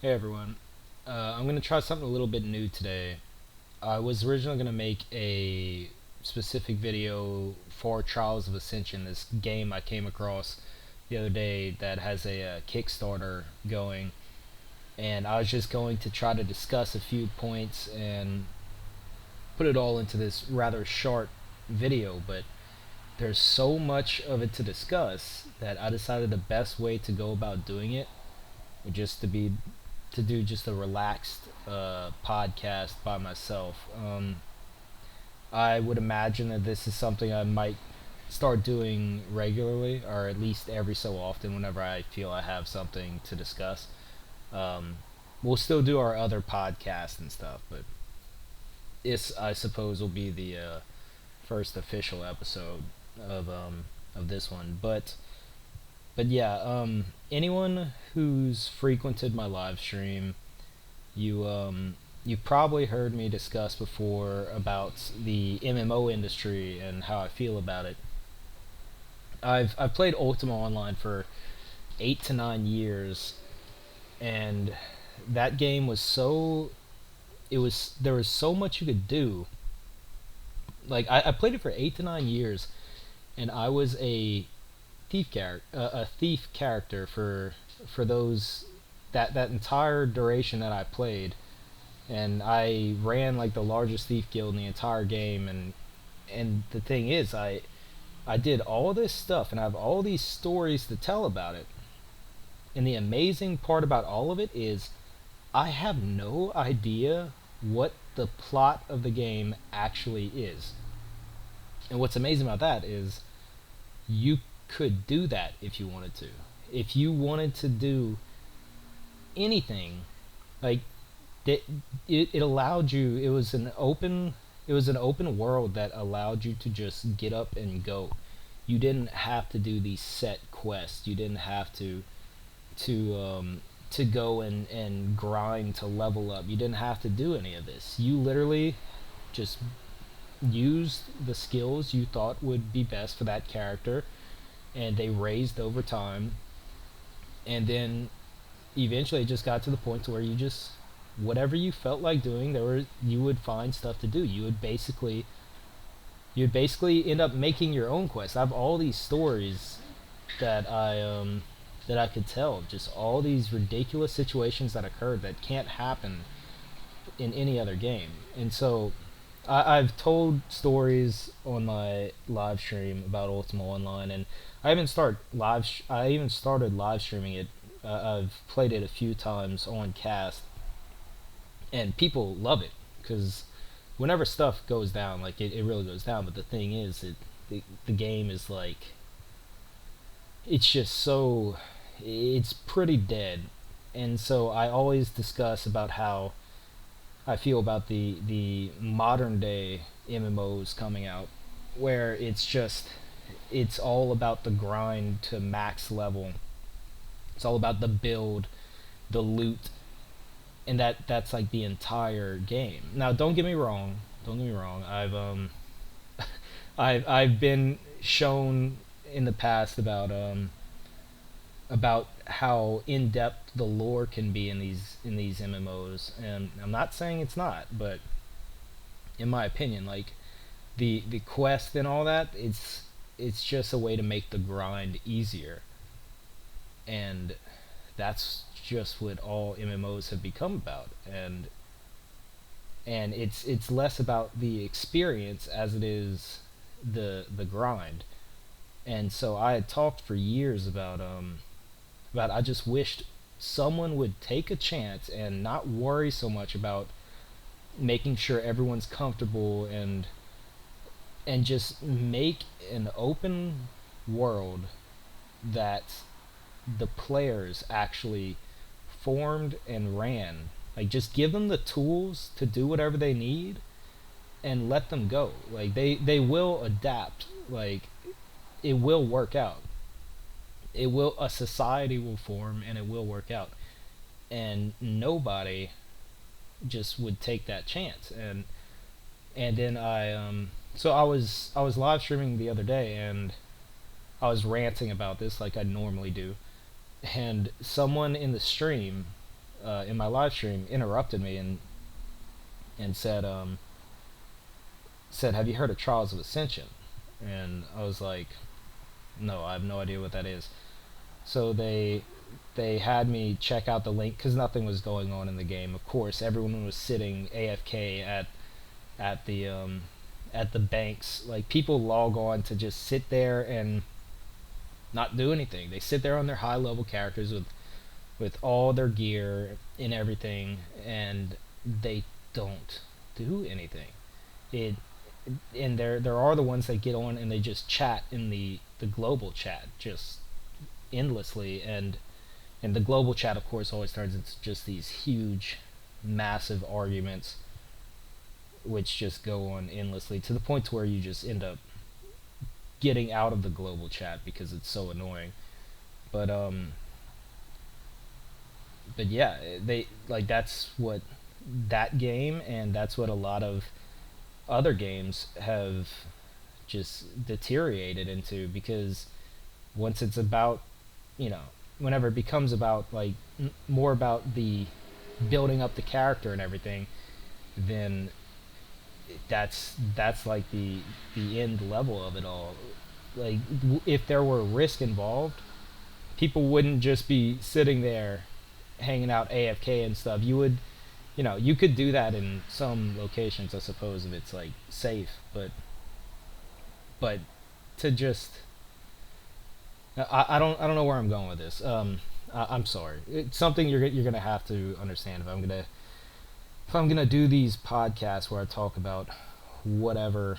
Hey everyone, I'm going to try something a little bit new today. I was originally going to make a specific video for Trials of Ascension, this game I came across the other day that has a Kickstarter going, and I was just going to try to discuss a few points and put it all into this rather short video, but there's so much of it to discuss that I decided the best way to go about doing it would just to do just a relaxed podcast by myself. I would imagine that this is something I might start doing regularly, or at least every so often, whenever I feel I have something to discuss. Um, we'll still do our other podcasts and stuff, but this, I suppose, will be the first official episode of this one. But yeah, anyone who's frequented my live stream, you probably heard me discuss before about the MMO industry and how I feel about it. I've played Ultima Online for 8 to 9 years, and that game was so it was there was so much you could do. Like I played it for 8 to 9 years, and I was a thief character for those that entire duration that I played, and I ran like the largest thief guild in the entire game. And the thing is, I did all this stuff, and I have all these stories to tell about it. And the amazing part about all of it is, I have no idea what the plot of the game actually is. And what's amazing about that is, you could do that if you wanted to. If you wanted to do anything, like it allowed you. It was an open world that allowed you to just get up and go. You didn't have to do these set quests. You didn't have to go and grind to level up. You didn't have to do any of this. You literally just used the skills you thought would be best for that character, and they raised over time. And then eventually it just got to the point to where you just, whatever you felt like doing, you would find stuff to do. You would basically end up making your own quest. I have all these stories that I could tell of just all these ridiculous situations that occurred that can't happen in any other game. And so I've told stories on my live stream about Ultima Online, and I even started live streaming it. I've played it a few times on cast, and people love it because whenever stuff goes down, like it really goes down. But the thing is, the game is like, it's just so, it's pretty dead. And so I always discuss about how I feel about the modern day MMOs coming out, where it's all about the grind to max level. It's all about the build, the loot, and that's like the entire game. Now, don't get me wrong. Don't get me wrong. I've been shown in the past about how in depth the lore can be in these MMOs, and I'm not saying it's not, but in my opinion, like the quest and all that, it's just a way to make the grind easier, and that's just what all MMOs have become about. And it's less about the experience as it is the grind. And so I had talked for years about I just wished someone would take a chance and not worry so much about making sure everyone's comfortable, and just make an open world that the players actually formed and ran. Like, just give them the tools to do whatever they need and let them go. Like, they will adapt. Like, it will work out. A society will form, and it will work out. And nobody just would take that chance. And then I was live streaming the other day, and I was ranting about this like I normally do. And someone in the stream, in my live stream interrupted me and said, "Have you heard of Trials of Ascension?" And I was like, "No, I have no idea what that is." So they had me check out the link because nothing was going on in the game. Of course, everyone was sitting AFK at the banks. Like, people log on to just sit there and not do anything. They sit there on their high level characters with all their gear and everything, and they don't do anything. It and there are the ones that get on and they just chat in the global chat just endlessly, and the global chat, of course, always turns into just these huge, massive arguments which just go on endlessly to the point to where you just end up getting out of the global chat because it's so annoying. But yeah, they like that's what that game and that's what a lot of other games have just deteriorated into, because once it's about, whenever it becomes about like more about the building up the character and everything, then that's like the end level of it all. Like, if there were risk involved, people wouldn't just be sitting there hanging out AFK and stuff. You would, you could do that in some locations, I suppose, if it's like safe, but to just I don't know where I'm going with this. I'm sorry. It's something you're gonna have to understand if I'm gonna do these podcasts where I talk about whatever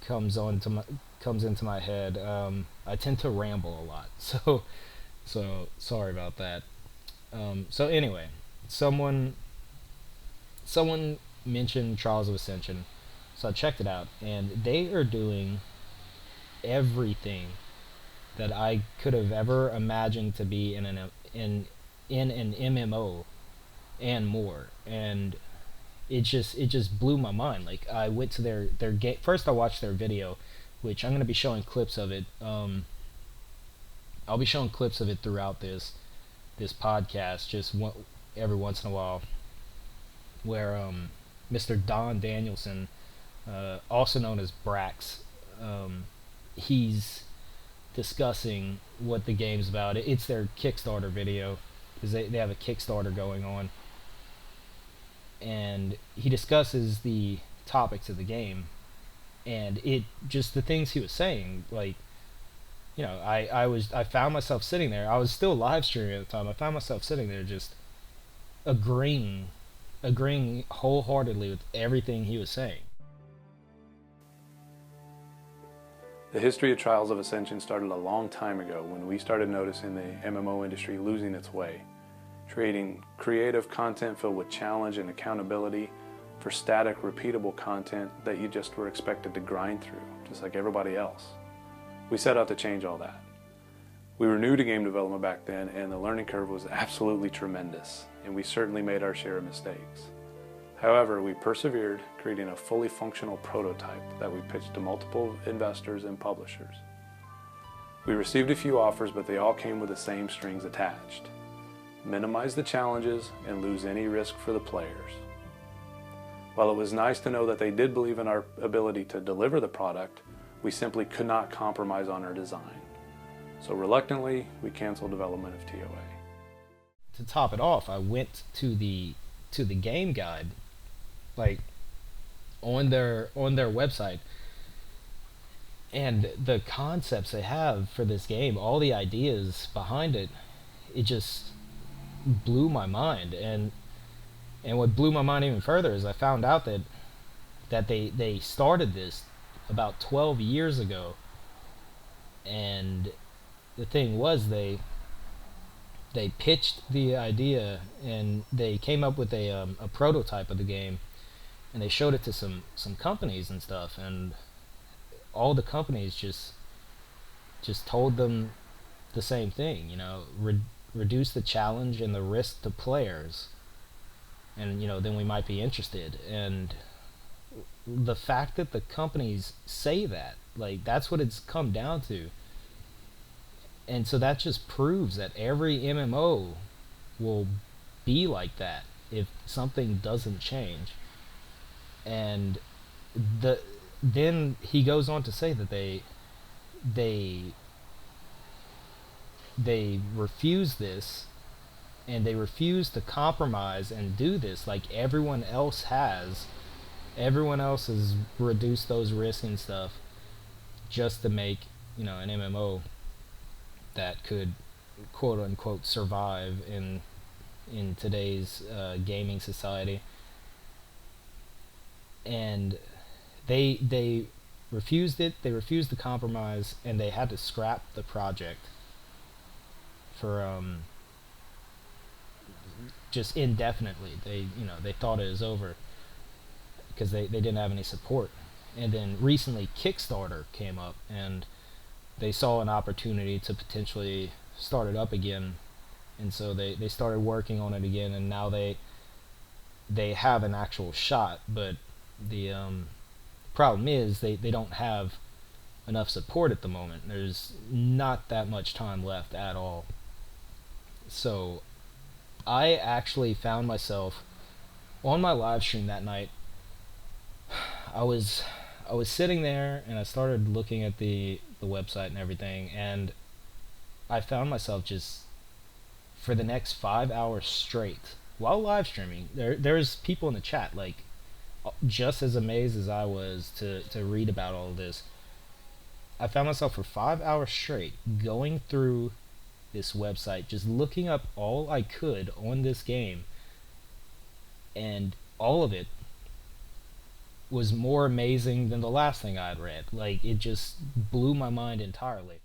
comes into my head. I tend to ramble a lot, so sorry about that. So anyway, someone mentioned Trials of Ascension, so I checked it out, and they are doing everything that I could have ever imagined to be in an MMO and more, and it just blew my mind. Like, I went to their game first. I watched their video, which I'm going to be showing clips of it. I'll be showing clips of it throughout this podcast, just every once in a while, where Mr. Don Danielson, also known as Brax, he's discussing what the game's about. It's their Kickstarter video, because they have a Kickstarter going on, and he discusses the topics of the game, and it just the things he was saying, like, I found myself sitting there. I was still live streaming at the time. I found myself sitting there just agreeing wholeheartedly with everything he was saying. The history of Trials of Ascension started a long time ago when we started noticing the MMO industry losing its way, creating creative content filled with challenge and accountability for static, repeatable content that you just were expected to grind through, just like everybody else. We set out to change all that. We were new to game development back then, and the learning curve was absolutely tremendous, and we certainly made our share of mistakes. However, we persevered, creating a fully functional prototype that we pitched to multiple investors and publishers. We received a few offers, but they all came with the same strings attached: minimize the challenges and lose any risk for the players. While it was nice to know that they did believe in our ability to deliver the product, we simply could not compromise on our design. So reluctantly, we canceled development of ToA. To top it off, I went to the game guide, like on their website, and the concepts they have for this game, all the ideas behind it, it just blew my mind. And what blew my mind even further is I found out that they started this about 12 years ago, and the thing was, they pitched the idea and they came up with a prototype of the game, and they showed it to some companies and stuff, and all the companies just told them the same thing, reduce the challenge and the risk to players, and then we might be interested. And the fact that the companies say that, like, that's what it's come down to. And so that just proves that every MMO will be like that if something doesn't change. And the then he goes on to say that they they refuse this, and they refuse to compromise and do this like everyone else has. Everyone else has reduced those risks and stuff just to make, an MMO that could quote unquote survive in today's gaming society. And they refused it. They refused to compromise, and they had to scrap the project for just indefinitely. They thought it was over because they didn't have any support. And then recently Kickstarter came up, and they saw an opportunity to potentially start it up again, and so they started working on it again, and now they have an actual shot. But the problem is they don't have enough support at the moment. There's not that much time left at all. So I actually found myself on my live stream that night. I was sitting there, and I started looking at the website and everything, and I found myself just for the next 5 hours straight while live streaming. There's people in the chat like just as amazed as I was to read about all of this. I found myself for 5 hours straight going through this website, just looking up all I could on this game, and all of it was more amazing than the last thing I'd read. Like, it just blew my mind entirely.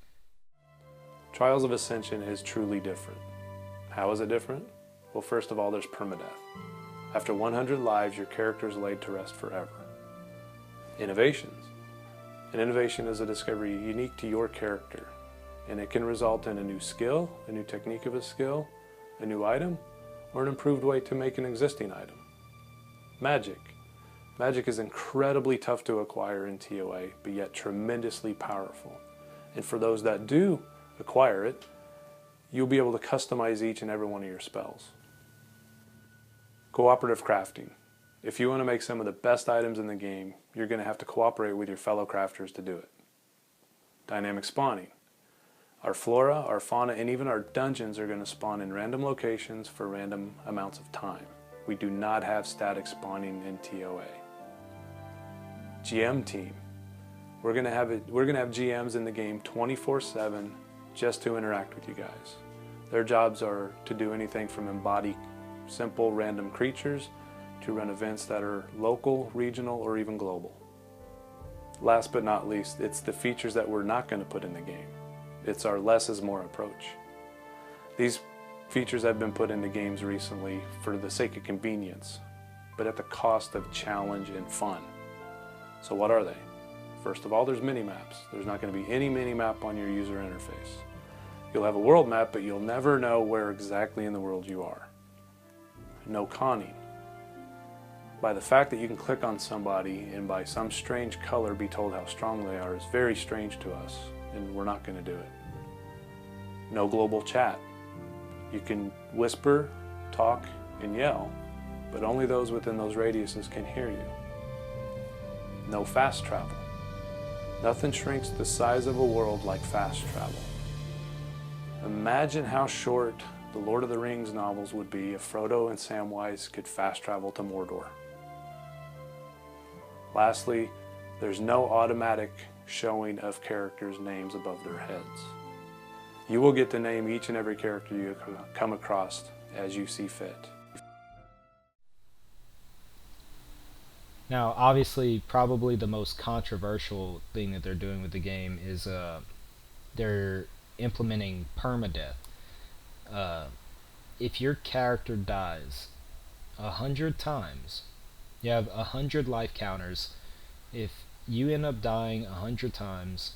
Trials of Ascension is truly different. How is it different? Well, first of all, there's perma-death. After 100 lives, your character is laid to rest forever. Innovations. An innovation is a discovery unique to your character, and it can result in a new skill, a new technique of a skill, a new item, or an improved way to make an existing item. Magic. Magic is incredibly tough to acquire in ToA, but yet tremendously powerful. And for those that do acquire it, you'll be able to customize each and every one of your spells. Cooperative crafting. If you want to make some of the best items in the game, you're going to have to cooperate with your fellow crafters to do it. Dynamic spawning. Our flora, our fauna, and even our dungeons are going to spawn in random locations for random amounts of time. We do not have static spawning in ToA. GM team. We're gonna have GMs in the game 24/7 just to interact with you guys. Their jobs are to do anything from embody simple random creatures to run events that are local, regional, or even global. Last but not least, it's the features that we're not going to put in the game. It's our less is more approach. These features have been put into games recently for the sake of convenience, but at the cost of challenge and fun. So what are they? First of all, there's mini-maps. There's not going to be any mini-map on your user interface. You'll have a world map, but you'll never know where exactly in the world you are. No conning. By the fact that you can click on somebody and by some strange color be told how strong they are is very strange to us, and we're not going to do it. No global chat. You can whisper, talk, and yell, but only those within those radiuses can hear you. No fast travel. Nothing shrinks the size of a world like fast travel. Imagine how short the Lord of the Rings novels would be if Frodo and Samwise could fast travel to Mordor. Lastly, there's no automatic showing of characters' names above their heads. You will get to name each and every character you come across as you see fit. Now, obviously, probably the most controversial thing that they're doing with the game is they're implementing perma-death. If your character dies 100 times, you have 100 life counters. If you end up dying 100 times,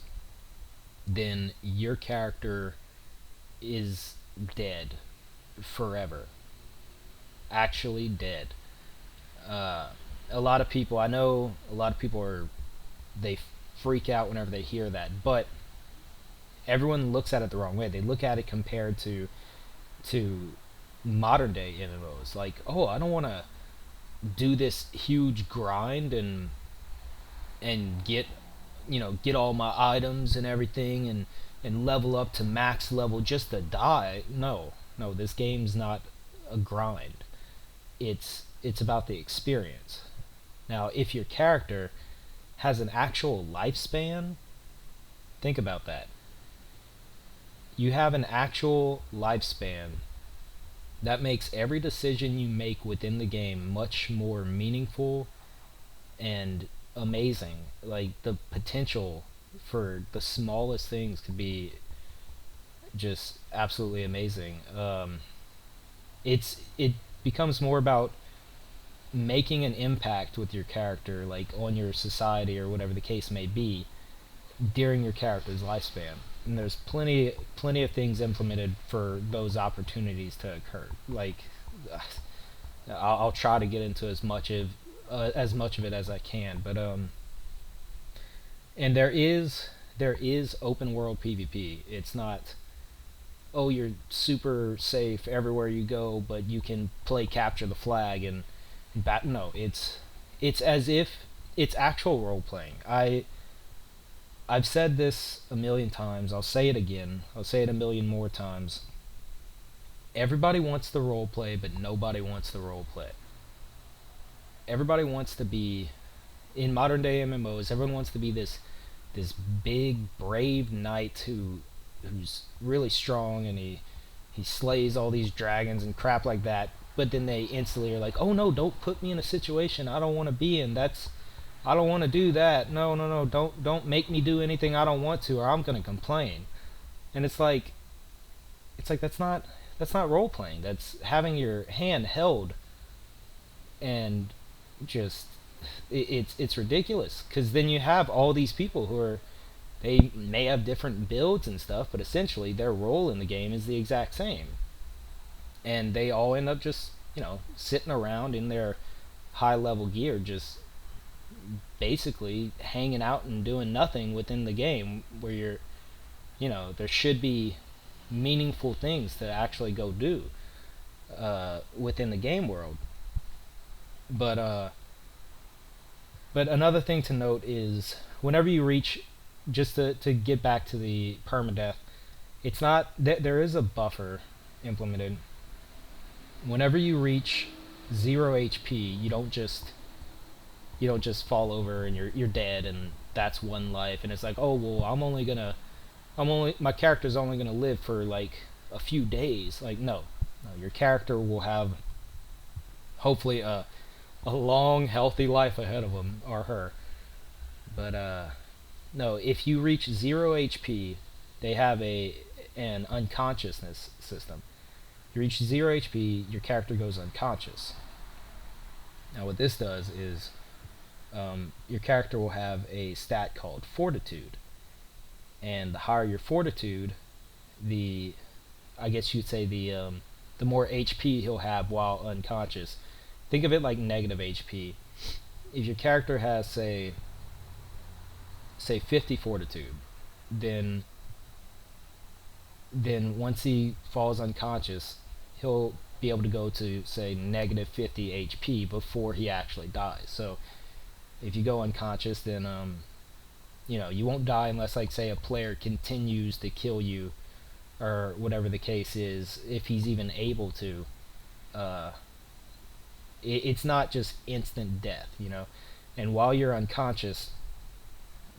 then your character is dead forever. Actually dead. A lot of people, I know a lot of people they freak out whenever they hear that, but everyone looks at it the wrong way. They look at it compared to modern day MMOs. Like, oh, I don't want to do this huge grind and get, get all my items and everything, and level up to max level just to die. No, no, this game's not a grind. It's about the experience. Now, if your character has an actual lifespan, think about that. You have an actual lifespan. That makes every decision you make within the game much more meaningful and amazing. Like, the potential for the smallest things could be just absolutely amazing. It becomes more about making an impact with your character, like on your society or whatever the case may be, during your character's lifespan. And there's plenty of things implemented for those opportunities to occur. Like, I'll try to get into as much of it as I can, but and there is open world PvP. It's not, oh, you're super safe everywhere you go, but you can play capture the flag and no, it's as if it's actual role playing. I've said this a million times. I'll say it again. I'll say it a million more times. Everybody wants the role play, but nobody wants the role play. Everybody wants to be, in modern day MMOs, everyone wants to be this big brave knight who's really strong, and he slays all these dragons and crap like that. But then they instantly are like, oh no, don't put me in a situation I don't want to be in. I don't want to do that. No, no, no, don't make me do anything I don't want to, or I'm gonna complain. And it's like that's not role playing. That's having your hand held, and just it's ridiculous, because then you have all these people who are, they may have different builds and stuff, but essentially their role in the game is the exact same, and they all end up just, sitting around in their high level gear, just basically hanging out and doing nothing within the game, where there should be meaningful things to actually go do within the game world. But but another thing to note is, whenever you reach, just to get back to the permadeath, it's not that there is a buffer implemented. Whenever you reach 0 HP, you don't just fall over and you're dead, and that's one life, and it's like, oh well, my character's only gonna live for like a few days. Like, no, your character will have, hopefully, a long healthy life ahead of him or her. But no, if you reach 0 HP, they have an unconsciousness system. You reach 0 HP, your character goes unconscious. Now what this does is, your character will have a stat called Fortitude, and the higher your Fortitude, I guess you'd say the more HP he'll have while unconscious. Think of it like negative HP. If your character has, say 50 Fortitude, then once he falls unconscious, he'll be able to go to, say, negative 50 HP before he actually dies. So if you go unconscious, then you won't die unless, like, say, a player continues to kill you, or whatever the case is, if he's even able to. It's not just instant death, and while you're unconscious,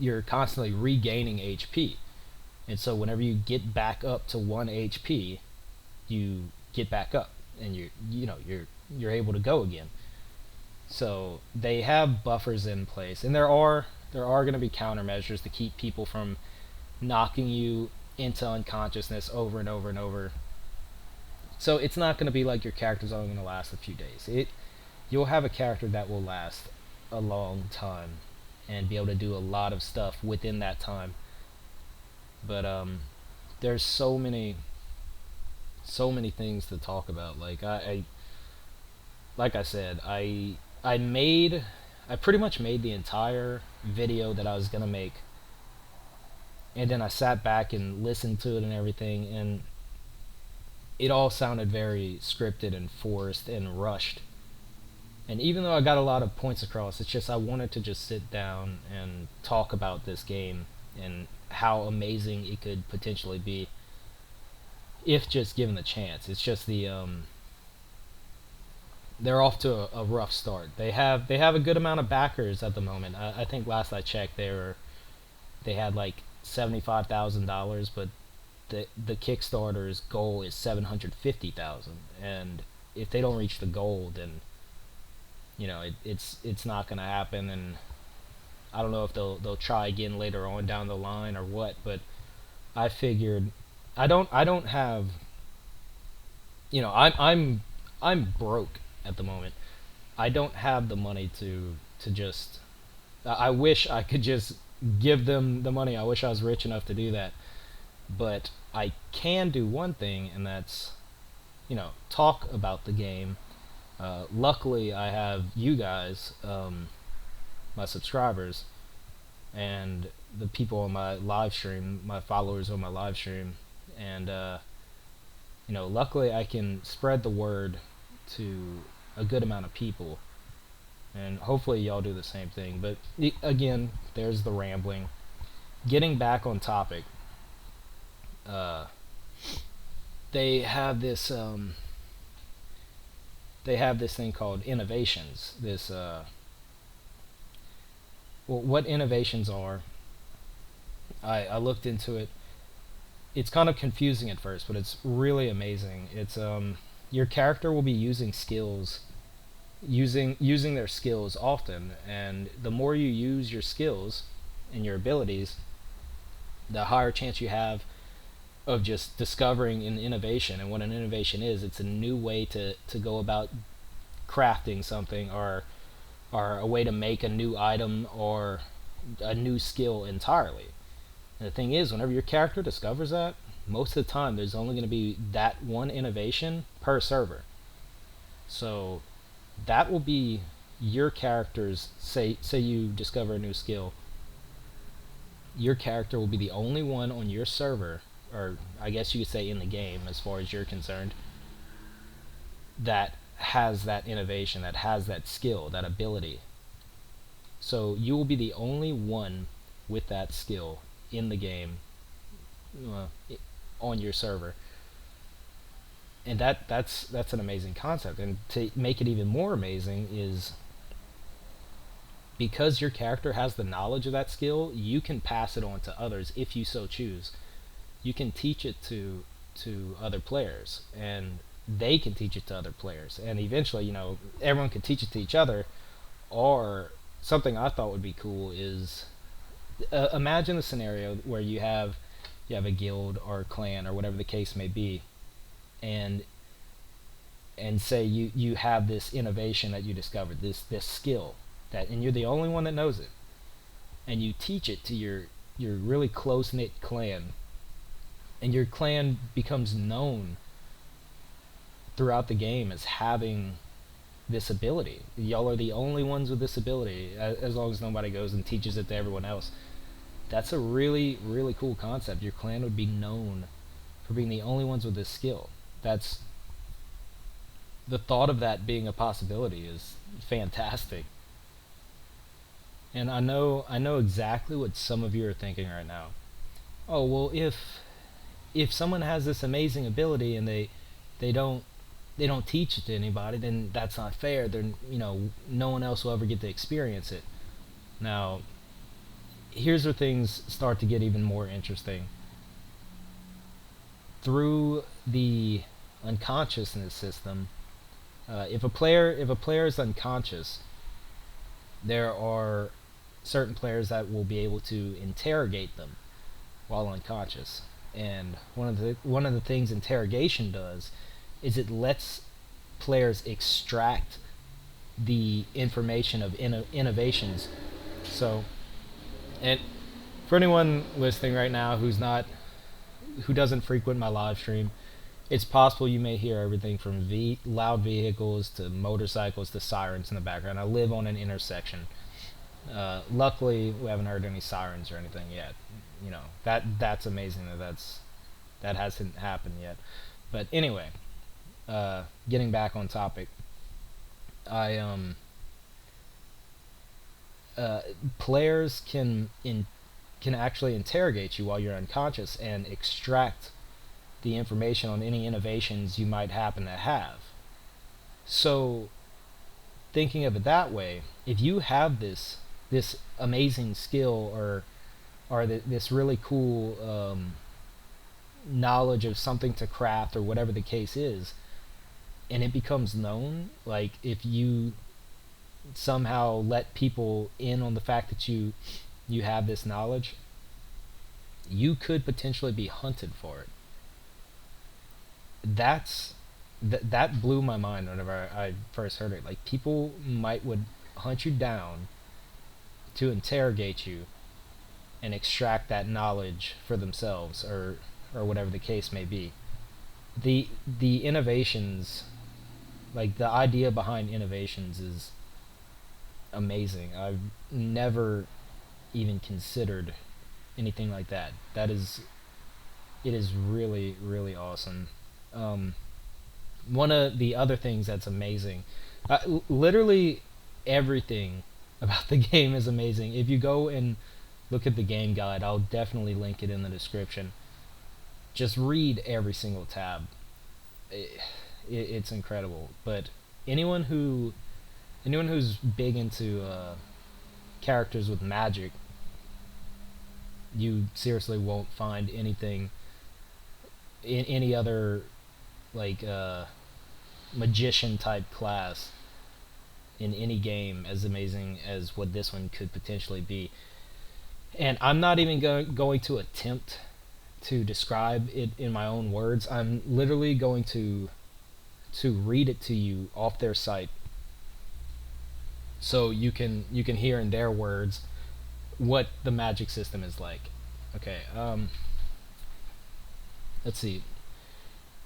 you're constantly regaining HP, and so whenever you get back up to 1 HP, you get back up, and you're able to go again. So they have buffers in place, and there are going to be countermeasures to keep people from knocking you into unconsciousness over and over and over. So it's not going to be like your character's only going to last a few days. You'll have a character that will last a long time and be able to do a lot of stuff within that time. But there's so many things to talk about. Like I said, I pretty much made the entire video that I was gonna make, and then I sat back and listened to it and everything, and it all sounded very scripted and forced and rushed. And even though I got a lot of points across, it's just I wanted to just sit down and talk about this game and how amazing it could potentially be if just given the chance. It's just they're off to a rough start. They have a good amount of backers at the moment. I think last I checked they had like $75,000, but the Kickstarter's goal is 750,000, and if they don't reach the goal, then it's not gonna happen. And I don't know if they'll try again later on down the line or what. But I figured I don't have I'm broke at the moment. I don't have the money to just. I wish I could just give them the money. I wish I was rich enough to do that. But I can do one thing, and that's talk about the game. Luckily, I have you guys, my subscribers, and the people on my live stream, my followers on my live stream, and luckily I can spread the word to a good amount of people, and hopefully y'all do the same thing. But again, there's the rambling. Getting back on topic, uh, they have this thing called innovations. What innovations are? I looked into it. It's kind of confusing at first, but it's really amazing. It's your character will be using skills, using their skills often, and the more you use your skills and your abilities, the higher chance you have of just discovering an innovation. And what an innovation is, it's a new way to go about crafting something, or a way to make a new item or a new skill entirely. And the thing is, whenever your character discovers that, most of the time there's only going to be that one innovation per server. So that will be your character's, say you discover a new skill, your character will be the only one on your server, or I guess you could say in the game as far as you're concerned, that has that innovation, that has that skill, that ability. So you will be the only one with that skill in the game, on your server. And that's an amazing concept. And to make it even more amazing is, because your character has the knowledge of that skill, you can pass it on to others if you so choose. You can teach it to other players, and they can teach it to other players, and eventually, everyone can teach it to each other. Or something I thought would be cool is, imagine a scenario where you have a guild or a clan or whatever the case may be, and say you have this innovation that you discovered, this skill, and you're the only one that knows it, and you teach it to your really close knit clan, and your clan becomes known throughout the game as having this ability. Y'all are the only ones with this ability, as long as nobody goes and teaches it to everyone else. That's a really, really cool concept. Your clan would be known for being the only ones with this skill. That's the thought of that being a possibility is fantastic. And I know exactly what some of you are thinking right now. Oh, well, if someone has this amazing ability and they don't teach it to anybody, then that's not fair. Then no one else will ever get to experience it. Now, here's where things start to get even more interesting. Through the unconsciousness system, if a player is unconscious, there are certain players that will be able to interrogate them while unconscious. And one of the things interrogation does is it lets players extract the information of innovations. So, and for anyone listening right now who doesn't frequent my live stream, it's possible you may hear everything from loud vehicles to motorcycles to sirens in the background. I live on an intersection. Luckily, we haven't heard any sirens or anything yet. That's amazing that hasn't happened yet. But anyway, getting back on topic, I players can actually interrogate you while you're unconscious and extract the information on any innovations you might happen to have. So, thinking of it that way, if you have this amazing skill or this really cool knowledge of something to craft or whatever the case is, and it becomes known, like if you somehow let people in on the fact that you have this knowledge, you could potentially be hunted for it. That blew my mind whenever I first heard it. Like people would hunt you down to interrogate you and extract that knowledge for themselves, or whatever the case may be. The innovations, like the idea behind innovations, is amazing. I've never even considered anything like that. It is really, really awesome. One of the other things that's amazing, literally everything about the game is amazing. If you go and look at the game guide, I'll definitely link it in the description. Just read every single tab. It's incredible. But anyone who's big into characters with magic, you seriously won't find anything in any other like magician type class in any game as amazing as what this one could potentially be. And I'm not even going to attempt to describe it in my own words. I'm literally going to read it to you off their site, so you can hear in their words what the magic system is like. Okay, let's see.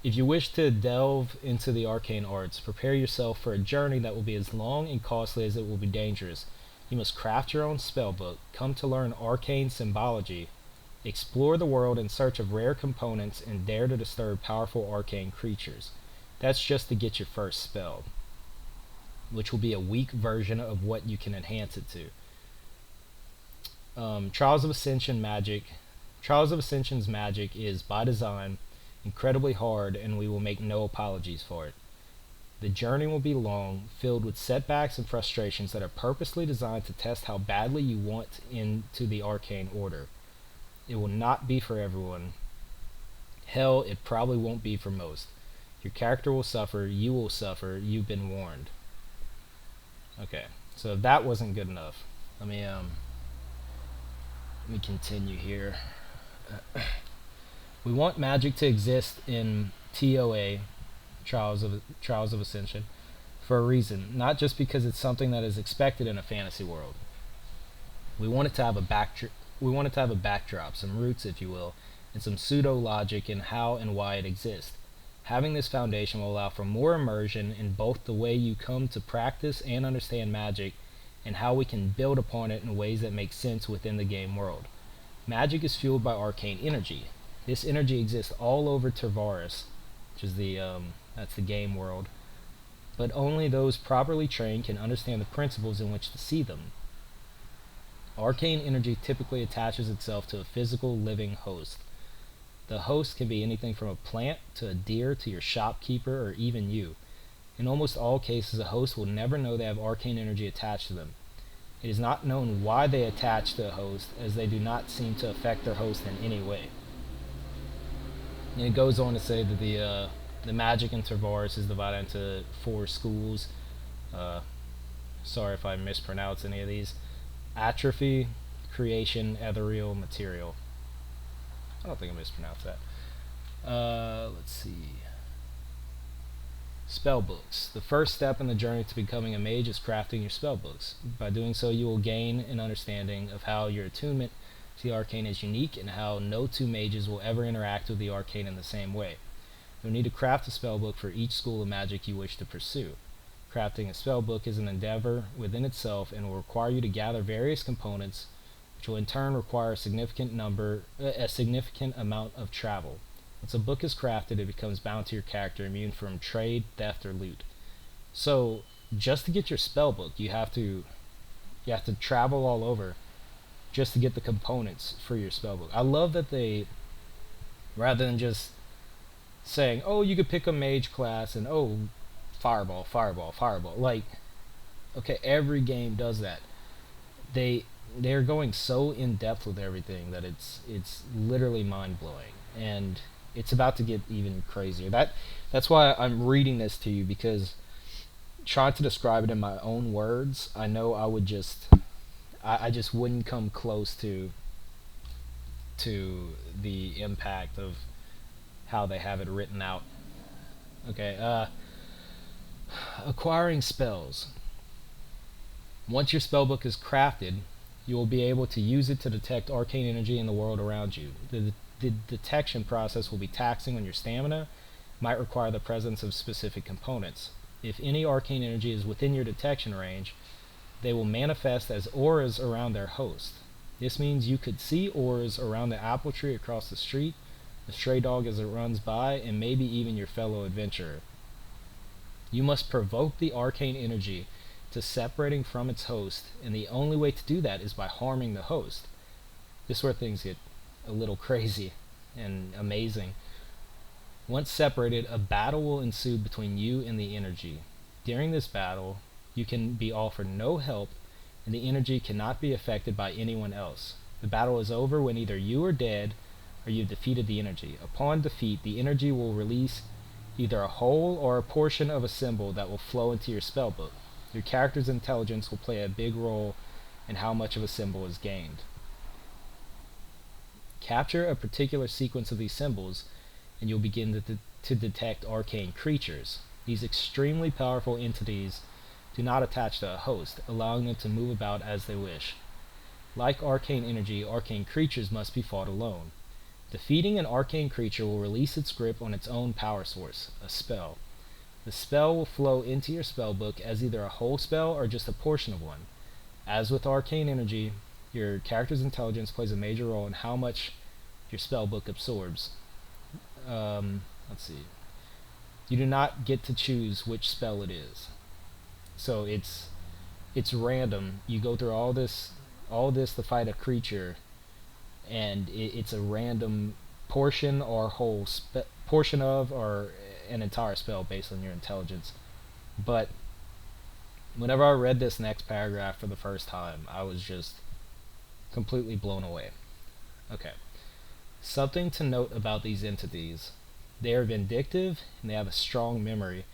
If you wish to delve into the arcane arts, prepare yourself for a journey that will be as long and costly as it will be dangerous. You must craft your own spellbook, come to learn arcane symbology, explore the world in search of rare components, and dare to disturb powerful arcane creatures. That's just to get your first spell, which will be a weak version of what you can enhance it to. Trials of Ascension's magic is, by design, incredibly hard, and we will make no apologies for it. The journey will be long, filled with setbacks and frustrations that are purposely designed to test how badly you want into the arcane order. It will not be for everyone. Hell, it probably won't be for most. Your character will suffer, you will suffer, you've been warned. Okay, so if that wasn't good enough, let me continue here. We want magic to exist in ToA, Trials of Ascension, for a reason, not just because it's something that is expected in a fantasy world. We want it to have a backdrop, some roots, if you will, and some pseudo logic in how and why it exists. Having this foundation will allow for more immersion in both the way you come to practice and understand magic, and how we can build upon it in ways that make sense within the game world. Magic is fueled by arcane energy. This energy exists all over Tervaris, which is that's the game world, but only those properly trained can understand the principles in which to see them. Arcane energy typically attaches itself to a physical living host. The host can be anything from a plant to a deer to your shopkeeper or even you. In almost all cases, a host will never know they have arcane energy attached to them. It is not known why they attach to a host, as they do not seem to affect their host in any way. And it goes on to say that the magic in Tervaris is divided into 4 schools. Sorry if I mispronounce any of these. Atrophy, creation, ethereal, material. I don't think I mispronounced that. Let's see. Spellbooks. The first step in the journey to becoming a mage is crafting your spellbooks. By doing so, you will gain an understanding of how your attunement to the arcane is unique and how no 2 mages will ever interact with the arcane in the same way. You'll need to craft a spellbook for each school of magic you wish to pursue. Crafting a spellbook is an endeavor within itself and will require you to gather various components, which will in turn require a significant amount of travel. Once a book is crafted, it becomes bound to your character, immune from trade, theft, or loot. So just to get your spell book, you have to travel all over just to get the components for your spell book. I love that they, rather than just saying, oh, you could pick a mage class and oh, fireball, fireball, fireball. Like, okay, every game does that. They're going so in depth with everything that it's literally mind blowing, and it's about to get even crazier. That's why I'm reading this to you, because trying to describe it in my own words, I know I just wouldn't come close to the impact of how they have it written out. Okay, acquiring spells. Once your spellbook is crafted, you will be able to use it to detect arcane energy in the world around you. The detection process will be taxing on your stamina, might require the presence of specific components. If any arcane energy is within your detection range, they will manifest as auras around their host. This means you could see auras around the apple tree across the street, the stray dog as it runs by, and maybe even your fellow adventurer. You must provoke the arcane energy to separating from its host, and the only way to do that is by harming the host. This is where things get a little crazy and amazing. Once separated, a battle will ensue between you and the energy. During this battle, you can be offered no help, and the energy cannot be affected by anyone else. The battle is over when either you are dead or you've defeated the energy. Upon defeat, the energy will release either a whole or a portion of a symbol that will flow into your spellbook. Your character's intelligence will play a big role in how much of a symbol is gained. Capture a particular sequence of these symbols, and you'll begin to detect arcane creatures. These extremely powerful entities do not attach to a host, allowing them to move about as they wish. Like arcane energy, arcane creatures must be fought alone. Defeating an arcane creature will release its grip on its own power source, a spell. The spell will flow into your spellbook as either a whole spell or just a portion of one. As with arcane energy, your character's intelligence plays a major role in how much your spellbook absorbs. Let's see. You do not get to choose which spell it is. So it's random. You go through all this to fight a creature, and it's a random portion or whole portion of or an entire spell based on your intelligence. But whenever I read this next paragraph for the first time, I was just completely blown away. Okay. Something to note about these entities. They are vindictive and they have a strong memory.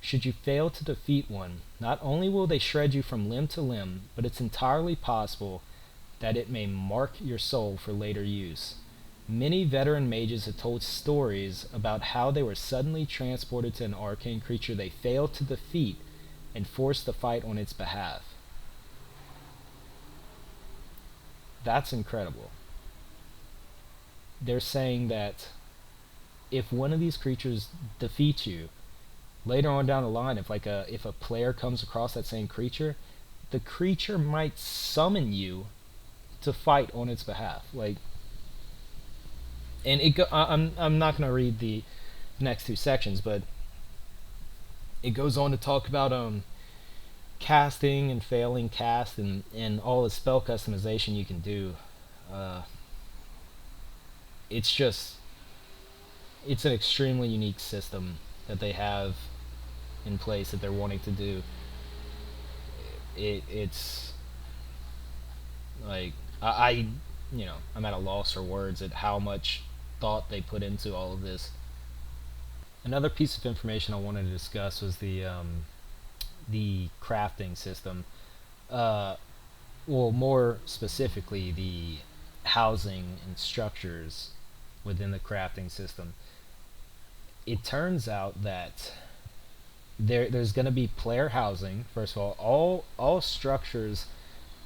Should you fail to defeat one, not only will they shred you from limb to limb, but it's entirely possible that it may mark your soul for later use. Many veteran mages have told stories about how they were suddenly transported to an arcane creature they failed to defeat and forced to fight on its behalf. That's incredible. They're saying that if one of these creatures defeats you, later on down the line, if a player comes across that same creature, the creature might summon you to fight on its behalf. I'm not going to read the next two sections, but it goes on to talk about casting and failing cast and all the spell customization you can do. It's an extremely unique system that they have in place that they're wanting to do. It's like I'm at a loss for words at how much thought they put into all of this. Another piece of information I wanted to discuss was the crafting system. Well, more specifically, the housing and structures within the crafting system. It turns out that there's going to be player housing. First of all structures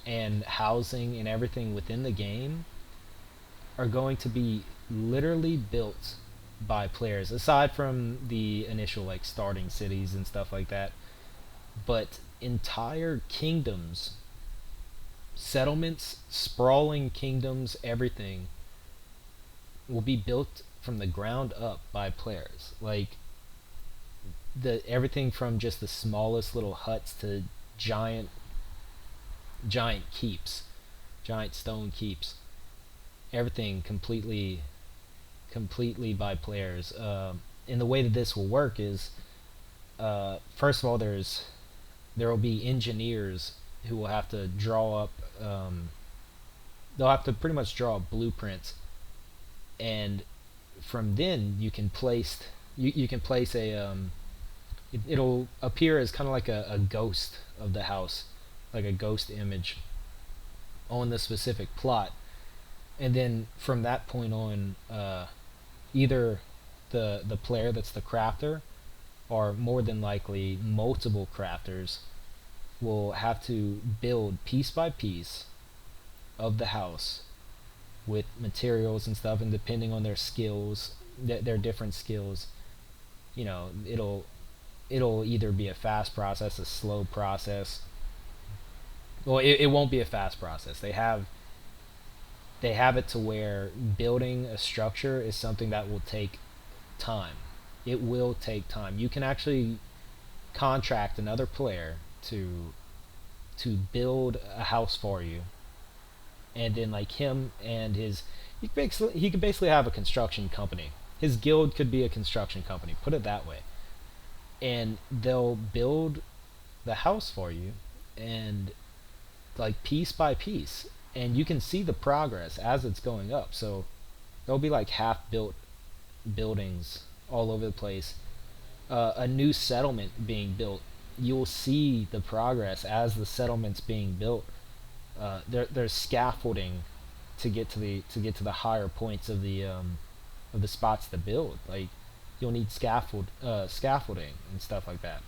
and housing and everything within the game are going to be literally built by players, aside from the initial starting cities and stuff like that. But entire kingdoms, settlements, sprawling kingdoms, everything will be built from the ground up by players. Like the everything from just the smallest little huts to giant giant keeps, giant stone keeps. Everything completely by players. And the way that this will work is, first of all, there will be engineers who will have to draw up. They'll have to pretty much draw up blueprints, and from then you can place a it'll appear as kind of like a ghost of the house, like a ghost image on the specific plot, and then from that point on, either the player that's the crafter, or more than likely multiple crafters, will have to build piece by piece of the house with materials and stuff, and depending on their skills, their different skills, you know, it'll either be a fast process, a slow process. Well, it won't be a fast process. They have it to where building a structure is something that will take time. It will take time. You can actually contract another player to build a house for you, and then like him and his he could basically have a construction company. His guild could be a construction company, put it that way. And they'll build the house for you, and like piece by piece, and you can see the progress as it's going up. So there'll be like half built buildings all over the place. A new settlement being built, you'll see the progress as the settlement's being built. There's scaffolding to get to the higher points of the spots to build. Like you'll need scaffolding and stuff like that.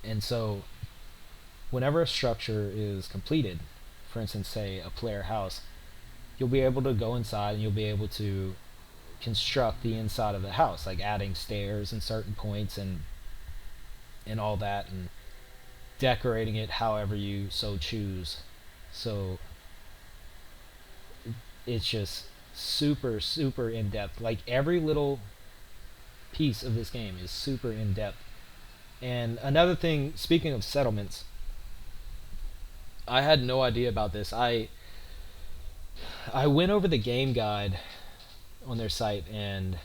And so whenever a structure is completed, for instance, say a player house, you'll be able to go inside and you'll be able to construct the inside of the house, like adding stairs in certain points and all that, and decorating it however you so choose. So it's just super in depth. Like every little piece of this game is super in depth. And another thing, speaking of settlements, I had no idea about this. I went over the game guide on their site, and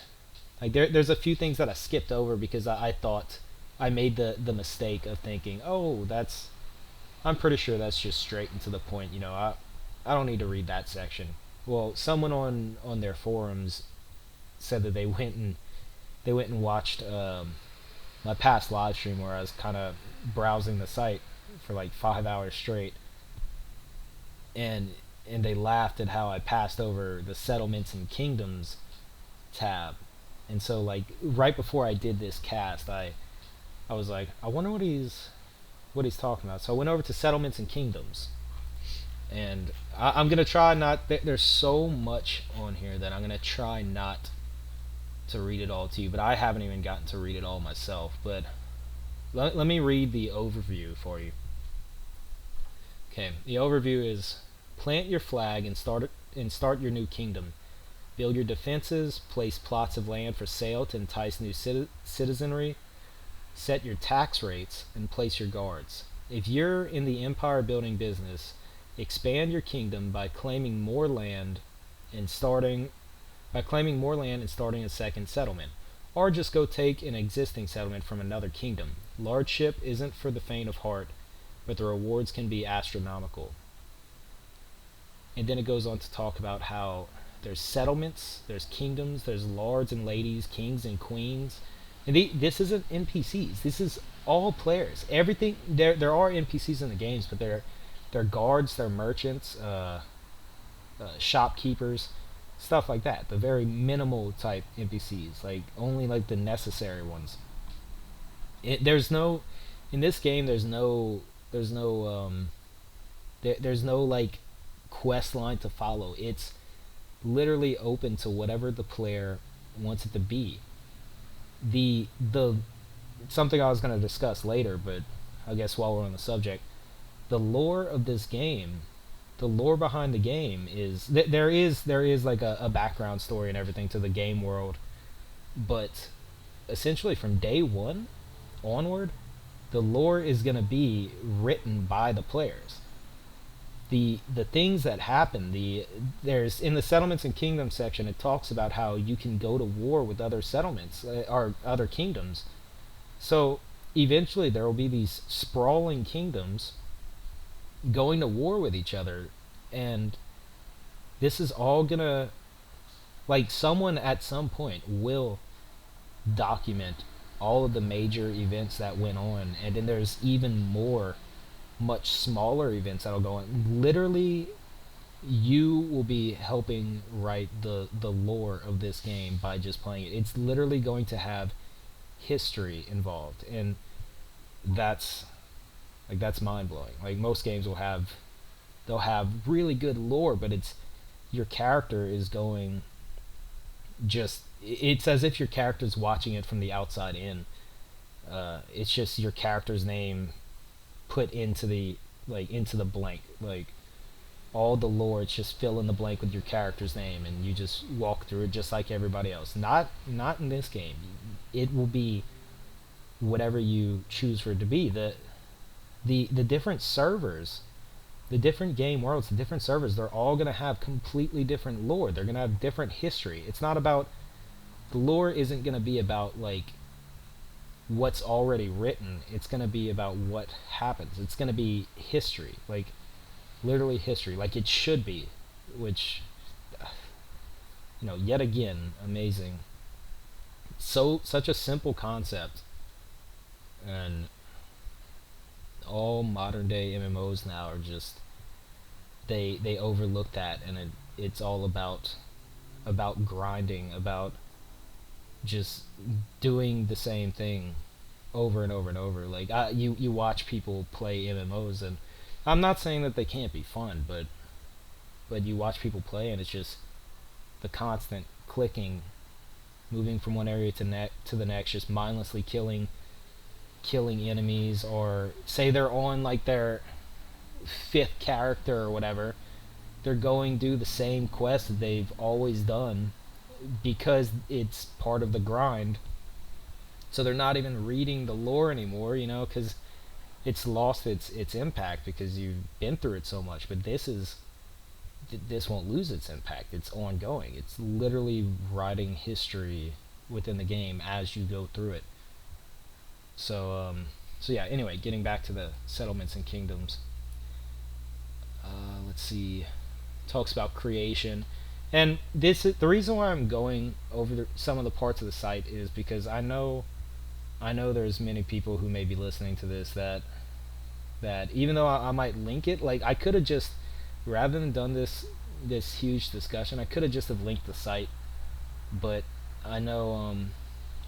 like there's a few things that I skipped over because I thought I made the mistake of thinking, oh, I'm pretty sure that's just straight and to the point. You know, I don't need to read that section. Well, someone on their forums said that they went and watched my past live stream where I was kind of browsing the site for like 5 hours straight, and they laughed at how I passed over the settlements and kingdoms tab. And so like right before I did this cast, I was like, I wonder what he's talking about. So I went over to settlements and kingdoms, and I'm gonna try not. There's so much on here that I'm gonna try not to read it all to you. But I haven't even gotten to read it all myself. But let me read the overview for you. Okay, the overview is: plant your flag and start your new kingdom. Build your defenses. Place plots of land for sale to entice new citizenry. Set your tax rates and place your guards. If you're in the empire building business, expand your kingdom by claiming more land and starting a second settlement, or just go take an existing settlement from another kingdom. Lordship isn't for the faint of heart, but the rewards can be astronomical. And then it goes on to talk about how there's settlements, there's kingdoms, there's lords and ladies, kings and queens. And this isn't NPCs. This is all players. Everything there are NPCs in the games, but they're guards, they're merchants, shopkeepers, stuff like that. The very minimal type NPCs, like only like the necessary ones. There's no in this game. There's no like quest line to follow. It's literally open to whatever the player wants it to be. The something I was going to discuss later, but I guess while we're on the subject, the lore of this game, the lore behind the game is there is like a background story and everything to the game world, but essentially from day one onward, the lore is going to be written by the players. The things that happen, there's in the settlements and kingdoms section, it talks about how you can go to war with other settlements or other kingdoms. So eventually there will be these sprawling kingdoms going to war with each other, and this is all gonna, like, someone at some point will document all of the major events that went on, and then there's even more much smaller events that'll go on. Literally, you will be helping write the lore of this game by just playing it. It's literally going to have history involved, and that's that's mind blowing. Like, most games they'll have really good lore, but it's your character is going, just it's as if your character's watching it from the outside in. It's just your character's name put into the into the blank, like all the lore. It's just fill in the blank with your character's name, and you just walk through it just like everybody else. Not in this game. It will be whatever you choose for it to be. The different servers, the different game worlds, the different servers, they're all going to have completely different lore. They're going to have different history. It's not about, the lore isn't going to be about like what's already written. It's going to be about what happens. It's going to be history, like literally history, like it should be, which, yet again, amazing. Such a simple concept, and all modern day MMOs now are just, they overlook that, and it's all about grinding, about just doing the same thing over and over and over. Like, you watch people play MMOs, and I'm not saying that they can't be fun, but you watch people play, and it's just the constant clicking, moving from one area to the next, just mindlessly killing enemies, or say they're on like their 5th character or whatever, they're going do the same quest that they've always done because it's part of the grind. So they're not even reading the lore anymore, because it's lost its impact because you've been through it so much. But this won't lose its impact. It's ongoing. It's literally writing history within the game as you go through it. So yeah, anyway, getting back to the settlements and kingdoms. Let's see. Talks about creation. And this is the reason why I'm going over some of the parts of the site, is because I know there's many people who may be listening to this that even though I might link it, like, I could have just, rather than done this huge discussion, I could have just have linked the site. But I know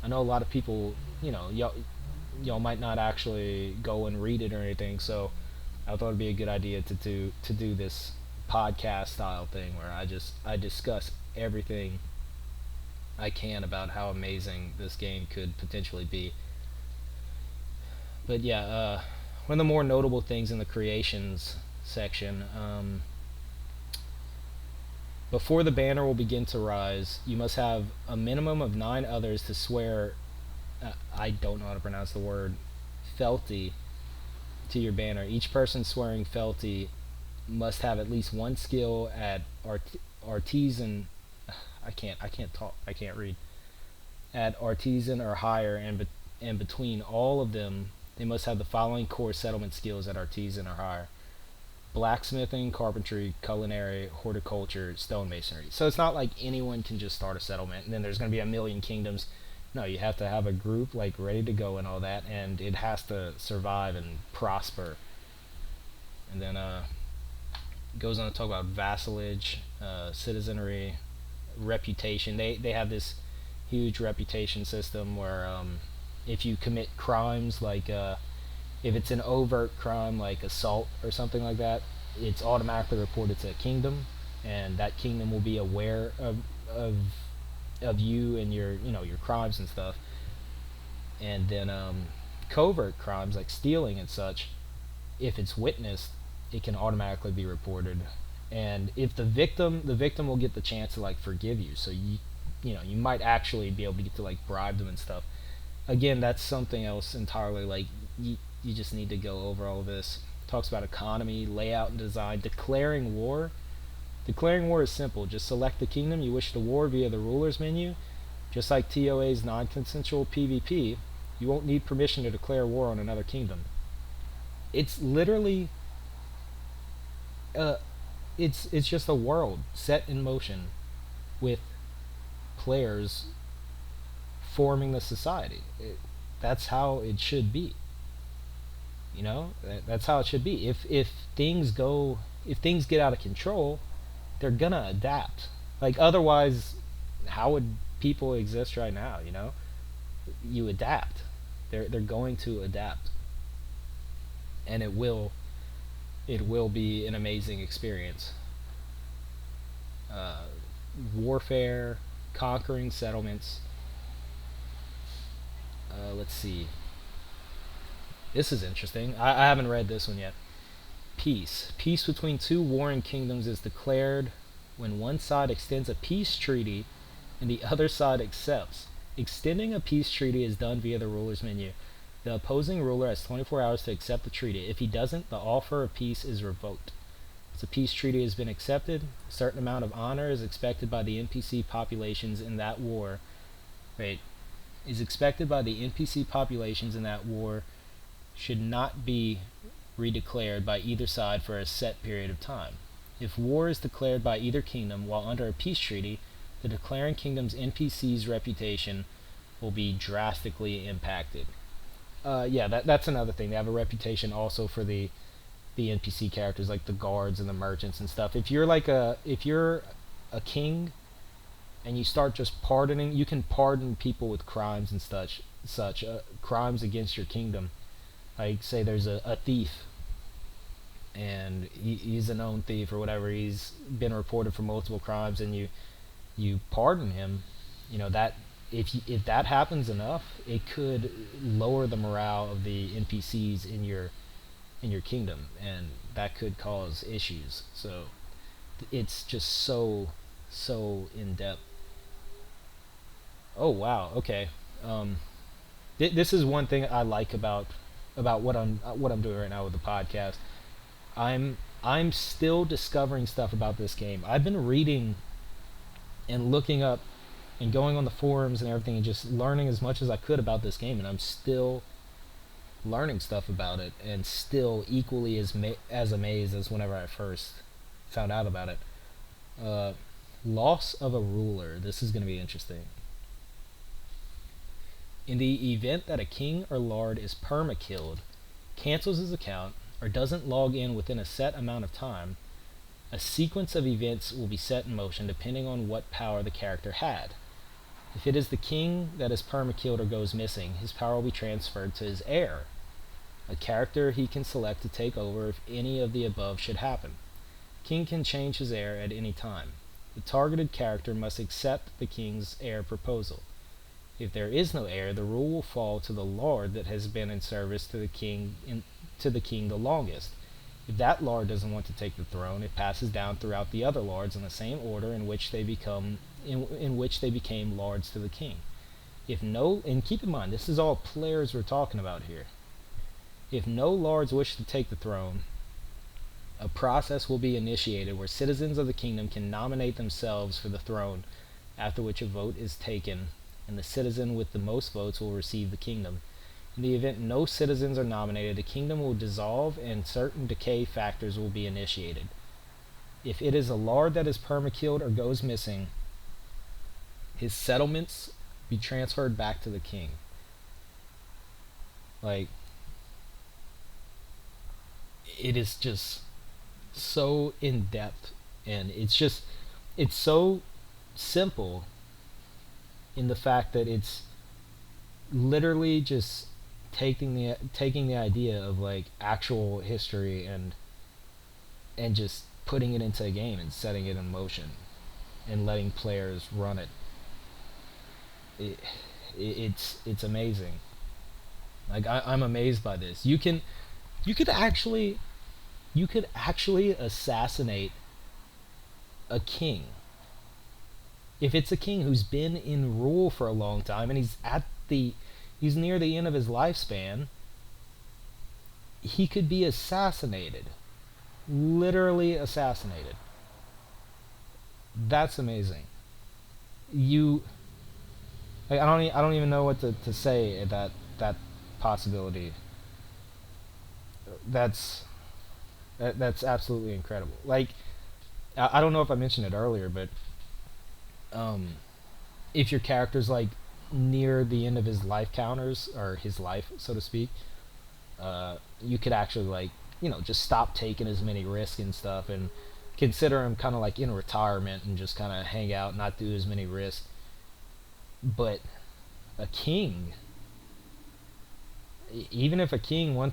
a lot of people, y'all might not actually go and read it or anything, so I thought it'd be a good idea to do this podcast style thing where I discuss everything I can about how amazing this game could potentially be. But yeah, one of the more notable things in the creations section, before the banner will begin to rise, you must have a minimum of 9 others to swear, I don't know how to pronounce the word, fealty to your banner. Each person swearing fealty must have at least 1 skill at artisan. I can't read. At artisan or higher, and between all of them, they must have the following core settlement skills at artisan or higher: blacksmithing, carpentry, culinary, horticulture, stonemasonry. So it's not like anyone can just start a settlement and then there's going to be a million kingdoms. No, you have to have a group like ready to go and all that, and it has to survive and prosper. And then goes on to talk about vassalage, citizenry, reputation. They have this huge reputation system where if you commit crimes, like if it's an overt crime like assault or something like that, it's automatically reported to a kingdom, and that kingdom will be aware of you and your crimes and stuff. And then covert crimes like stealing and such, if it's witnessed, it can automatically be reported And if the victim will get the chance to like forgive you, so you might actually be able to get to like bribe them and stuff. Again, that's something else entirely. Like you just need to go over all of this. Talks about economy, layout, and design. Declaring war. Declaring war is simple. Just select the kingdom you wish to war via the ruler's menu. Just like ToA's non-consensual PvP, you won't need permission to declare war on another kingdom. It's literally it's just a world set in motion with players forming the society. That's how it should be. That's how it should be. If things get out of control, they're gonna adapt. Like otherwise, how would people exist right now? You adapt. They're going to adapt, and it will be an amazing experience. Warfare, conquering settlements. Let's see. This is interesting. I haven't read this one yet. Peace. Peace between two warring kingdoms is declared when one side extends a peace treaty and the other side accepts. Extending a peace treaty is done via the ruler's menu. The opposing ruler has 24 hours to accept the treaty. If he doesn't, the offer of peace is revoked. Once a peace treaty has been accepted, a certain amount of honor is expected by the NPC populations in that war. Should not be redeclared by either side for a set period of time. If war is declared by either kingdom while under a peace treaty, the declaring kingdom's NPC's reputation will be drastically impacted. That's another thing. They have a reputation also for the NPC characters, like the guards and the merchants and stuff. If you're a king and you start just pardoning, you can pardon people with crimes and such crimes against your kingdom. Like, say there's a thief, and he's a known thief or whatever. He's been reported for multiple crimes, and you pardon him. That if that happens enough, it could lower the morale of the NPCs in your kingdom, and that could cause issues. So it's just so in depth. Oh wow, okay. This is one thing I like about what I'm doing right now with the podcast. I'm still discovering stuff about this game. I've been reading and looking up and going on the forums and everything and just learning as much as I could about this game, and I'm still learning stuff about it and still equally as amazed as whenever I first found out about it. Loss of a ruler. This is going to be interesting. In the event that a king or lord is perma-killed, cancels his account, or doesn't log in within a set amount of time, a sequence of events will be set in motion depending on what power the character had. If it is the king that is perma-killed or goes missing, his power will be transferred to his heir, a character he can select to take over if any of the above should happen. King can change his heir at any time. The targeted character must accept the king's heir proposal. If there is no heir, the rule will fall to the lord that has been in service to the king the longest. If that lord doesn't want to take the throne, it passes down throughout the other lords in the same order in which they became lords to the king. And keep in mind, this is all players we're talking about here. If no lords wish to take the throne, a process will be initiated where citizens of the kingdom can nominate themselves for the throne, after which a vote is taken, and the citizen with the most votes will receive the kingdom. In the event no citizens are nominated, the kingdom will dissolve and certain decay factors will be initiated. If it is a lord that is perma-killed or goes missing, his settlements be transferred back to the king. Like, it is just so in depth, and it's so simple in the fact that it's literally just taking the idea of like actual history and just putting it into a game and setting it in motion and letting players run it. It's amazing. Like I'm amazed by this. You could actually assassinate a king, if it's a king who's been in rule for a long time and he's near the end of his lifespan, he could be assassinated, literally assassinated. That's amazing. You, I don't even know what to say at that possibility. That's that's absolutely incredible. Like, I don't know if I mentioned it earlier, but um, if your character's like near the end of his life counters or his life, so to speak, you could actually like just stop taking as many risks and stuff and consider him kind of like in retirement and just kind of hang out, not do as many risks. But a king, even if a king would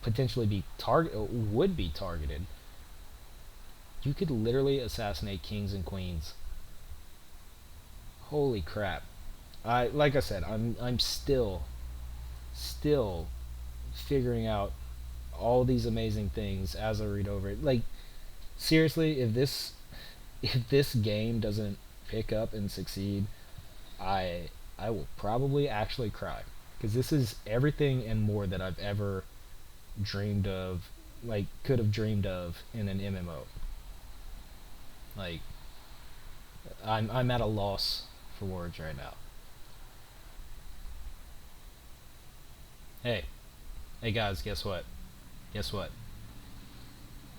potentially be targeted, you could literally assassinate kings and queens. Holy crap. Like I said, I'm still figuring out all these amazing things as I read over it. Like, seriously, if this game doesn't pick up and succeed, I will probably actually cry, because this is everything and more that I've ever dreamed of, like could have dreamed of in an MMO. Like, I'm at a loss for words right now. Hey, hey guys, guess what? Guess what?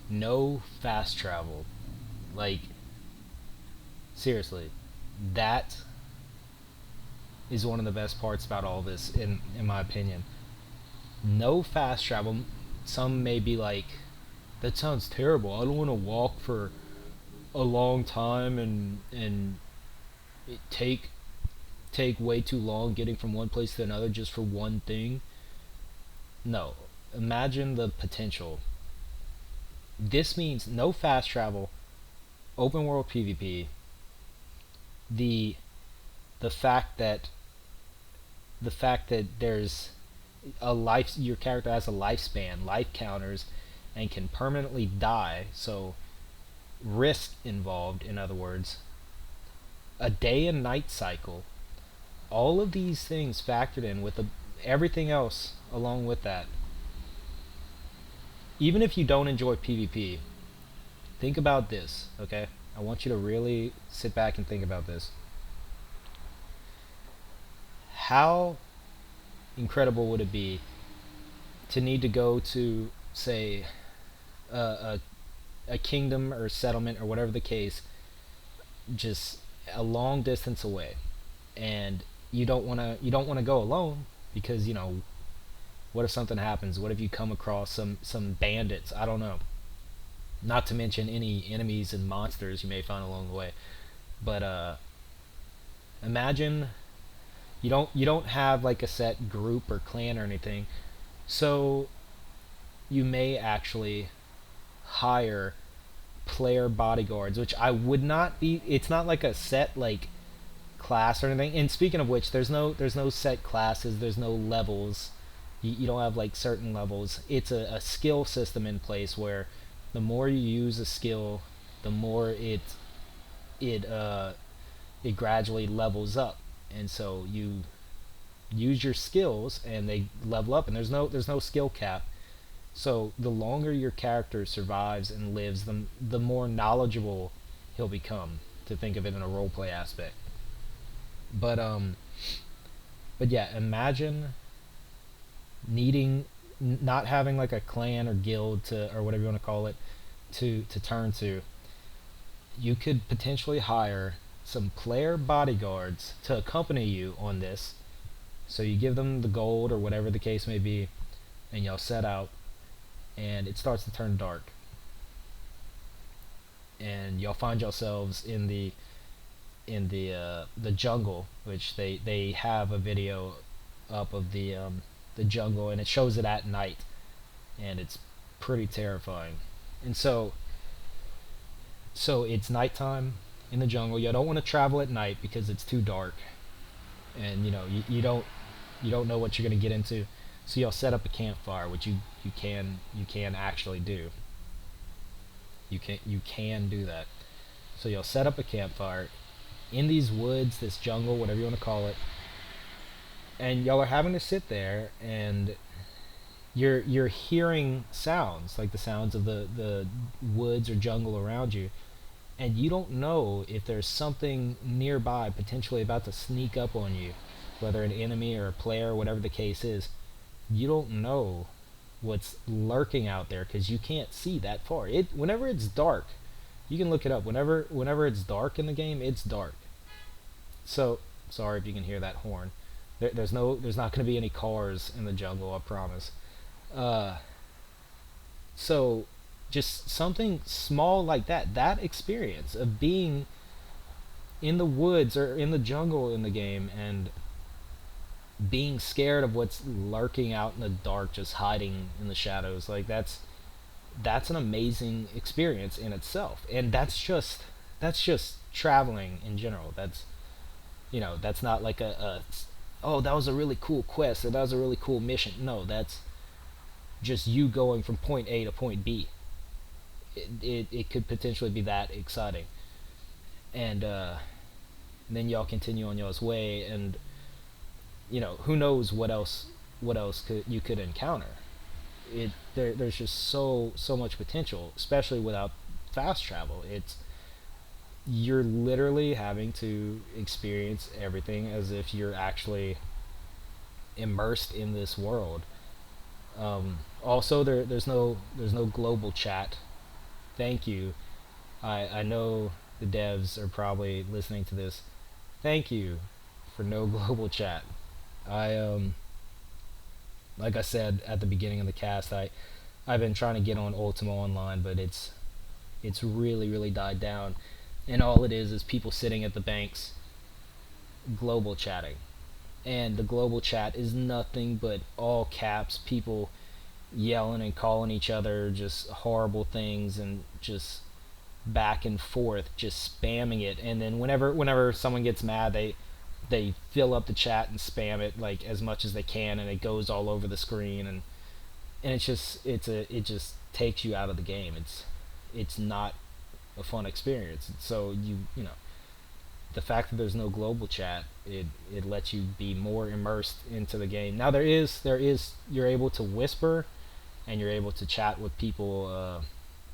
No fast travel. Like, seriously, that is one of the best parts about all this, in my opinion. No fast travel. Some may be like, that sounds terrible. I don't want to walk for a long time and it take way too long getting from one place to another just for one thing. No. Imagine the potential. This means no fast travel, open world PvP, the the fact that there's a life, your character has a lifespan, life counters, and can permanently die, so risk involved, in other words, a day and night cycle, all of these things factored in with everything else along with that. Even if you don't enjoy PvP, think about this, okay? I want you to really sit back and think about this. How incredible would it be to need to go to, say, a kingdom or settlement or whatever the case, just a long distance away, and you don't want to go alone, because what if something happens? What if you come across some bandits? I don't know. Not to mention any enemies and monsters you may find along the way. But imagine you don't have like a set group or clan or anything, so you may actually hire player bodyguards, which I would not be. It's not like a set like class or anything. And speaking of which, there's no set classes. There's no levels. You don't have like certain levels. It's a skill system in place where the more you use a skill, the more it gradually levels up, and so you use your skills and they level up, and there's no skill cap. So the longer your character survives and lives, the more knowledgeable he'll become, to think of it in a roleplay aspect. But yeah, imagine not having like a clan or guild or whatever you want to call it to turn to. You could potentially hire some player bodyguards to accompany you on this. So you give them the gold or whatever the case may be, and y'all set out, and it starts to turn dark, and y'all find yourselves in the jungle, which they have a video up of the jungle, and it shows it at night, and it's pretty terrifying. And so it's nighttime in the jungle. You don't want to travel at night because it's too dark, and you don't know what you're going to get into. So you'll set up a campfire, which you can actually do. You can do that. So you'll set up a campfire in these woods, this jungle, whatever you want to call it, and y'all are having to sit there, and you're hearing sounds like the sounds of the woods or jungle around you, and you don't know if there's something nearby potentially about to sneak up on you, whether an enemy or a player, whatever the case is. You don't know what's lurking out there because you can't see that far. It whenever it's dark, you can look it up. Whenever it's dark in the game, it's dark. So sorry if you can hear that horn. There's not going to be any cars in the jungle, I promise. Uh, so just something small like that, that experience of being in the woods or in the jungle in the game and being scared of what's lurking out in the dark, just hiding in the shadows, like that's an amazing experience in itself. And that's just traveling in general. That's not like a oh, that was a really cool quest or that was a really cool mission. No, that's just you going from point A to point B. It could potentially be that exciting. And then y'all continue on y'all's way, and who knows what else you could encounter. There's just so much potential, especially without fast travel. You're literally having to experience everything as if you're actually immersed in this world. Also, there's no global chat. Thank you. I know the devs are probably listening to this. Thank you for no global chat. I like I said at the beginning of the cast, I've been trying to get on Ultima Online, but it's really died down, and all it is people sitting at the banks global chatting, and the global chat is nothing but all caps, people yelling and calling each other just horrible things, and just back and forth, just spamming it. And then whenever someone gets mad, they fill up the chat and spam it like as much as they can, and it goes all over the screen, and it just takes you out of the game. It's not a fun experience. So the fact that there's no global chat, it lets you be more immersed into the game. Now there is you're able to whisper, and you're able to chat with people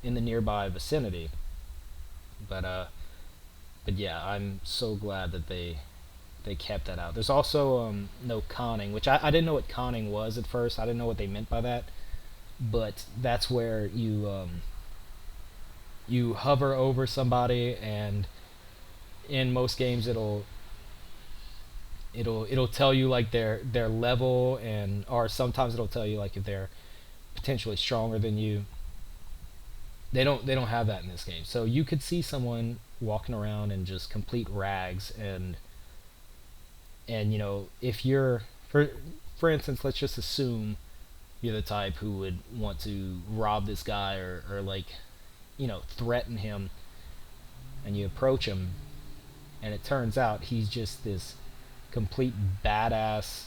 in the nearby vicinity. But yeah, I'm so glad that they kept that out. There's also no conning, which I didn't know what conning was at first. I didn't know what they meant by that. But that's where you hover over somebody, and in most games it'll tell you like their level, and or sometimes it'll tell you like if they're potentially stronger than you. They don't have that in this game. So you could see someone walking around in just complete rags, and if you're, for instance, let's just assume you're the type who would want to rob this guy, or like threaten him, and you approach him, and it turns out he's just this complete badass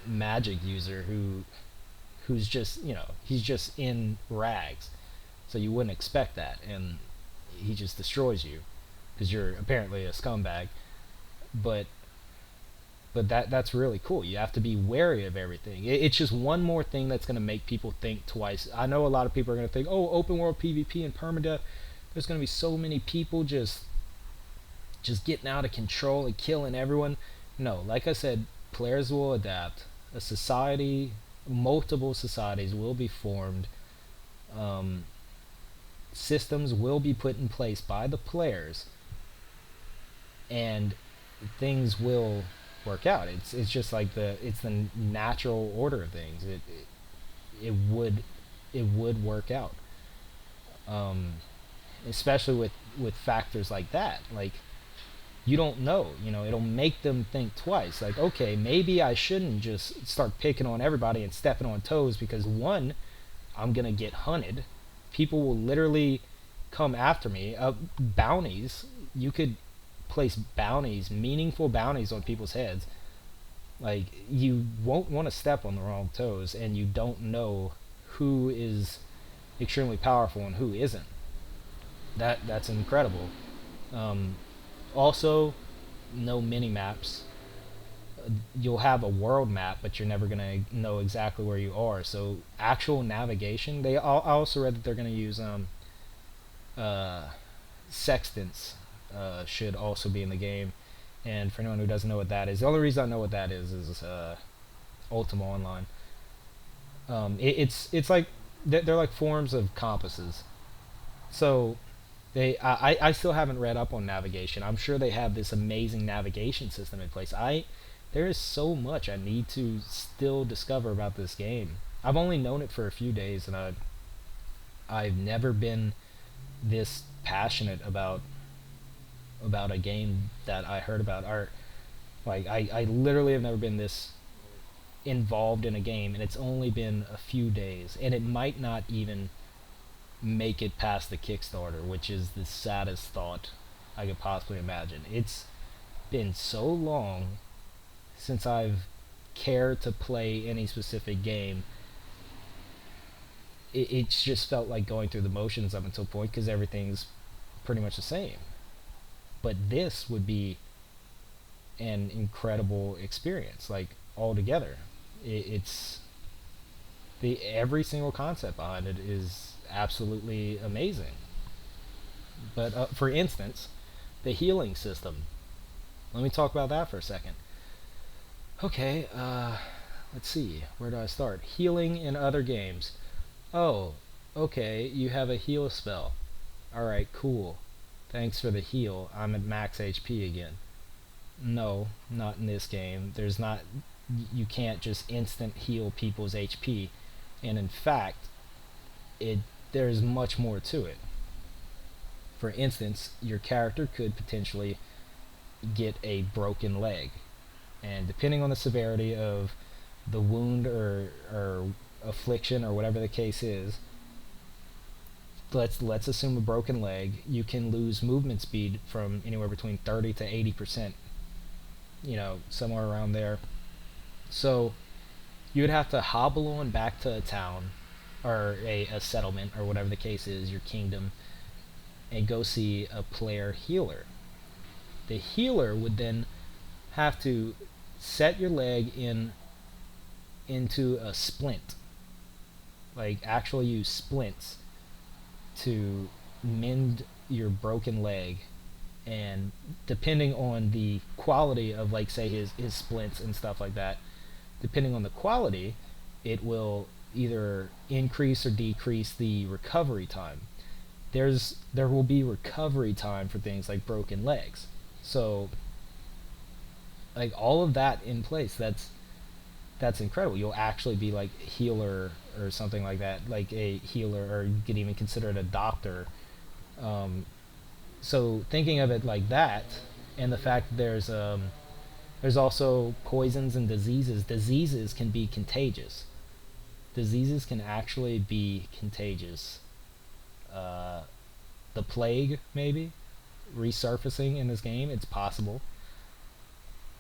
magic user who's just he's just in rags, so you wouldn't expect that, and he just destroys you because you're apparently a scumbag. But that's really cool. You have to be wary of everything. It's just one more thing that's going to make people think twice. I know a lot of people are going to think, oh, open world PvP and permadeath, there's going to be so many people just getting out of control and killing everyone. No, like I said, players will adapt. A society, multiple societies will be formed. Systems will be put in place by the players, and things will work out. It's just like it's the natural order of things. It would work out. Especially with factors like that. Like, you don't know, it'll make them think twice. Like, okay, maybe I shouldn't just start picking on everybody and stepping on toes, because one, I'm gonna get hunted. People will literally come after me. Bounties, you could place bounties, meaningful bounties on people's heads. Like, you won't want to step on the wrong toes, and you don't know who is extremely powerful and who isn't. That's incredible. Um, Also, no mini maps. You'll have a world map, but you're never gonna know exactly where you are. So actual navigation. I also read that they're gonna use uh, sextants. Should also be in the game. And for anyone who doesn't know what that is, the only reason I know what that is Ultima Online. It's like they're like forms of compasses. So I still haven't read up on navigation. I'm sure they have this amazing navigation system in place. There is so much I need to still discover about this game. I've only known it for a few days, and I've never been this passionate about a game that I heard about. Or like I literally have never been this involved in a game, and it's only been a few days, and it might not even make it past the Kickstarter, which is the saddest thought I could possibly imagine. It's been so long since I've cared to play any specific game. It's just felt like going through the motions up until a point because everything's pretty much the same. But this would be an incredible experience, like altogether. It's the every single concept behind it is absolutely amazing. But for instance, the healing system. Let me talk about that for a second. Okay, let's see. Where do I start? Healing in other games. Oh, okay, you have a heal spell. Alright, cool. Thanks for the heal. I'm at max HP again. No, not in this game. There's not. You can't just instant heal people's HP. And in fact, it there's much more to it. For instance, your character could potentially get a broken leg, and depending on the severity of the wound or affliction or whatever the case is, let's assume a broken leg, you can lose movement speed from anywhere between 30 to 80%, somewhere around there. So you would have to hobble on back to a town or a settlement or whatever the case is, your kingdom, and go see a player healer. The healer would then have to set your leg into a splint, like actually use splints to mend your broken leg. And depending on the quality of, like, say his splints and stuff like that, depending on the quality, it will either increase or decrease the recovery time. There will be recovery time for things like broken legs. So like all of that in place, that's incredible. You'll actually be like healer or something like that, like a healer, or you could even consider it a doctor. So thinking of it like that, and the fact that there's also poisons and diseases. Diseases can be contagious. Diseases can actually be contagious. Uh, the plague, maybe, resurfacing in this game. It's possible.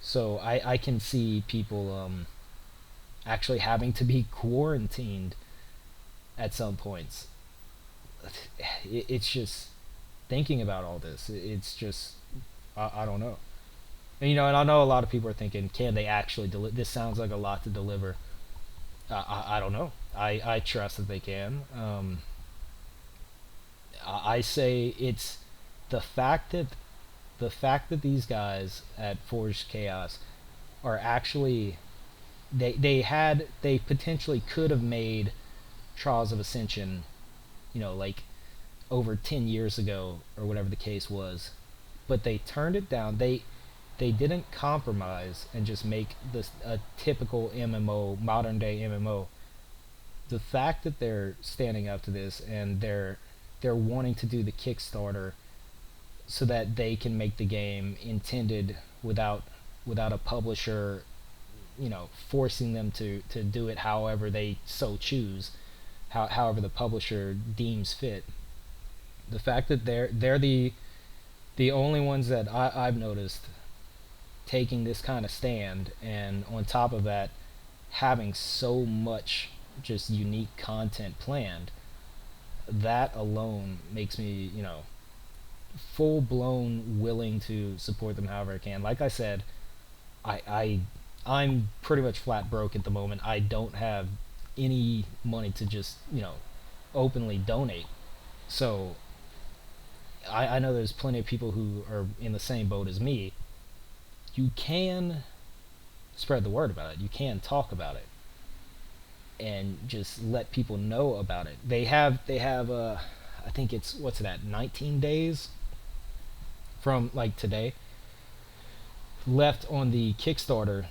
So I can see people actually having to be quarantined at some points. It's just thinking about all this. It's just I don't know. And I know a lot of people are thinking, can they actually deliver? This sounds like a lot to deliver. I don't know. I trust that they can. I say it's the fact that these guys at Forged Chaos are actually they potentially could have made Trials of Ascension, like over 10 years ago or whatever the case was, but they turned it down. They didn't compromise and just make this a typical MMO, modern day MMO. The fact that they're standing up to this, and they're wanting to do the Kickstarter so that they can make the game intended without a publisher, forcing them to do it however they so choose, however the publisher deems fit. The fact that they're the only ones that I've noticed taking this kind of stand, and on top of that, having so much just unique content planned, that alone makes me, full blown willing to support them however I can. Like I said, I I'm pretty much flat broke at the moment. I don't have any money to just, openly donate. So I know there's plenty of people who are in the same boat as me. You can spread the word about it. You can talk about it and just let people know about it. They have I think it's, what's that, 19 days from like today left on the Kickstarter.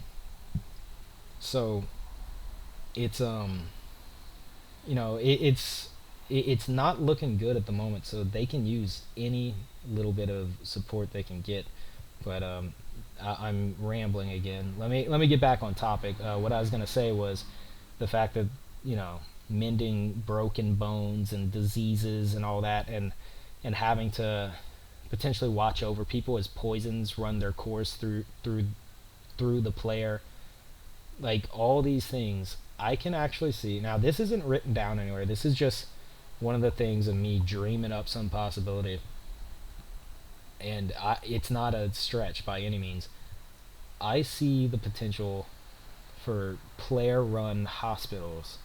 So it's it's not looking good at the moment, so they can use any little bit of support they can get. But I'm rambling again. Let me get back on topic. What I was gonna say was the fact that, mending broken bones and diseases and all that, and having to potentially watch over people as poisons run their course through the player. Like, all these things I can actually see. Now, this isn't written down anywhere. This is just one of the things of me dreaming up some possibility. And it's not a stretch by any means. I see the potential for player-run hospitals.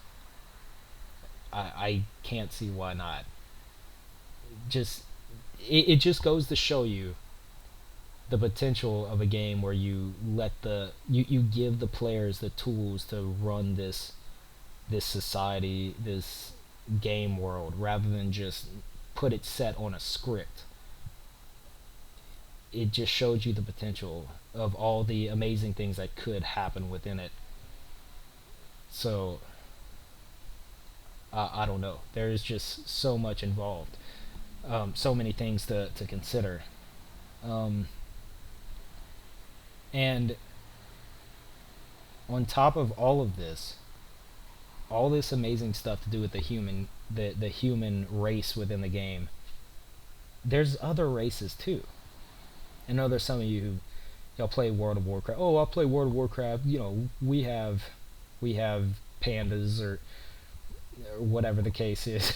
I can't see why not. Just it just goes to show you the potential of a game where you you give the players the tools to run this society, this game world, rather than just put it set on a script. It just showed you the potential of all the amazing things that could happen within it. So I don't know. There's just so much involved, so many things to consider, um, and on top of all this amazing stuff to do with the human race within the game. There's other races too. I know there's some of you who, y'all play World of Warcraft. Oh, I'll play World of Warcraft. We have pandas, or whatever the case is.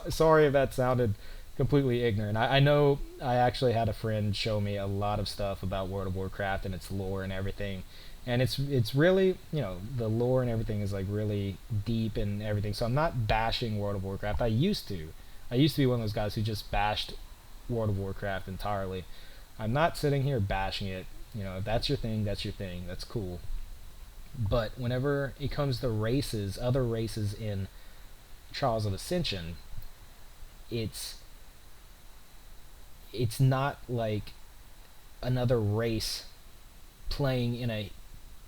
Sorry if that sounded completely ignorant. I know I actually had a friend show me a lot of stuff about World of Warcraft and its lore and everything. And it's really, the lore and everything is like really deep and everything. So I'm not bashing World of Warcraft. I used to be one of those guys who just bashed World of Warcraft entirely. I'm not sitting here bashing it. If that's your thing, that's your thing. That's cool. But whenever it comes to races, other races in Trials of Ascension, it's not like another race playing in a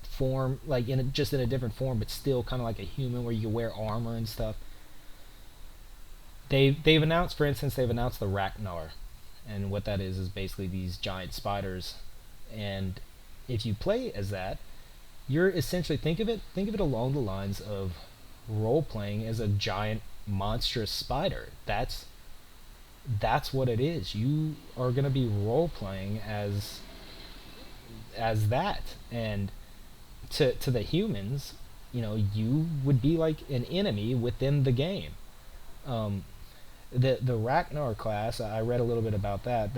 form, like just in a different form, but still kind of like a human, where you can wear armor and stuff. They've announced, for instance, the Raknar, and what that is basically these giant spiders. And if you play as that, you're essentially, think of it along the lines of role playing as a giant monstrous spider. That's what it is. You are going to be role playing as that, and to the humans, you would be like an enemy within the game. The Raknar class, I read a little bit about that.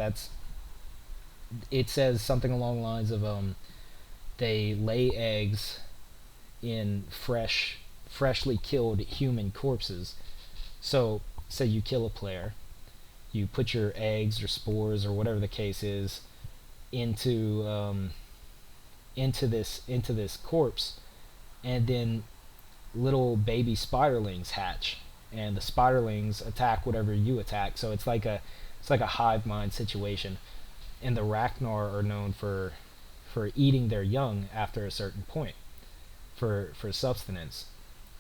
It says something along the lines of they lay eggs in freshly killed human corpses. So say you kill a player, you put your eggs or spores or whatever the case is into this corpse, and then little baby spiderlings hatch, and the spiderlings attack whatever you attack. So it's like a hive mind situation. And the Raknar are known for eating their young after a certain point, for subsistence.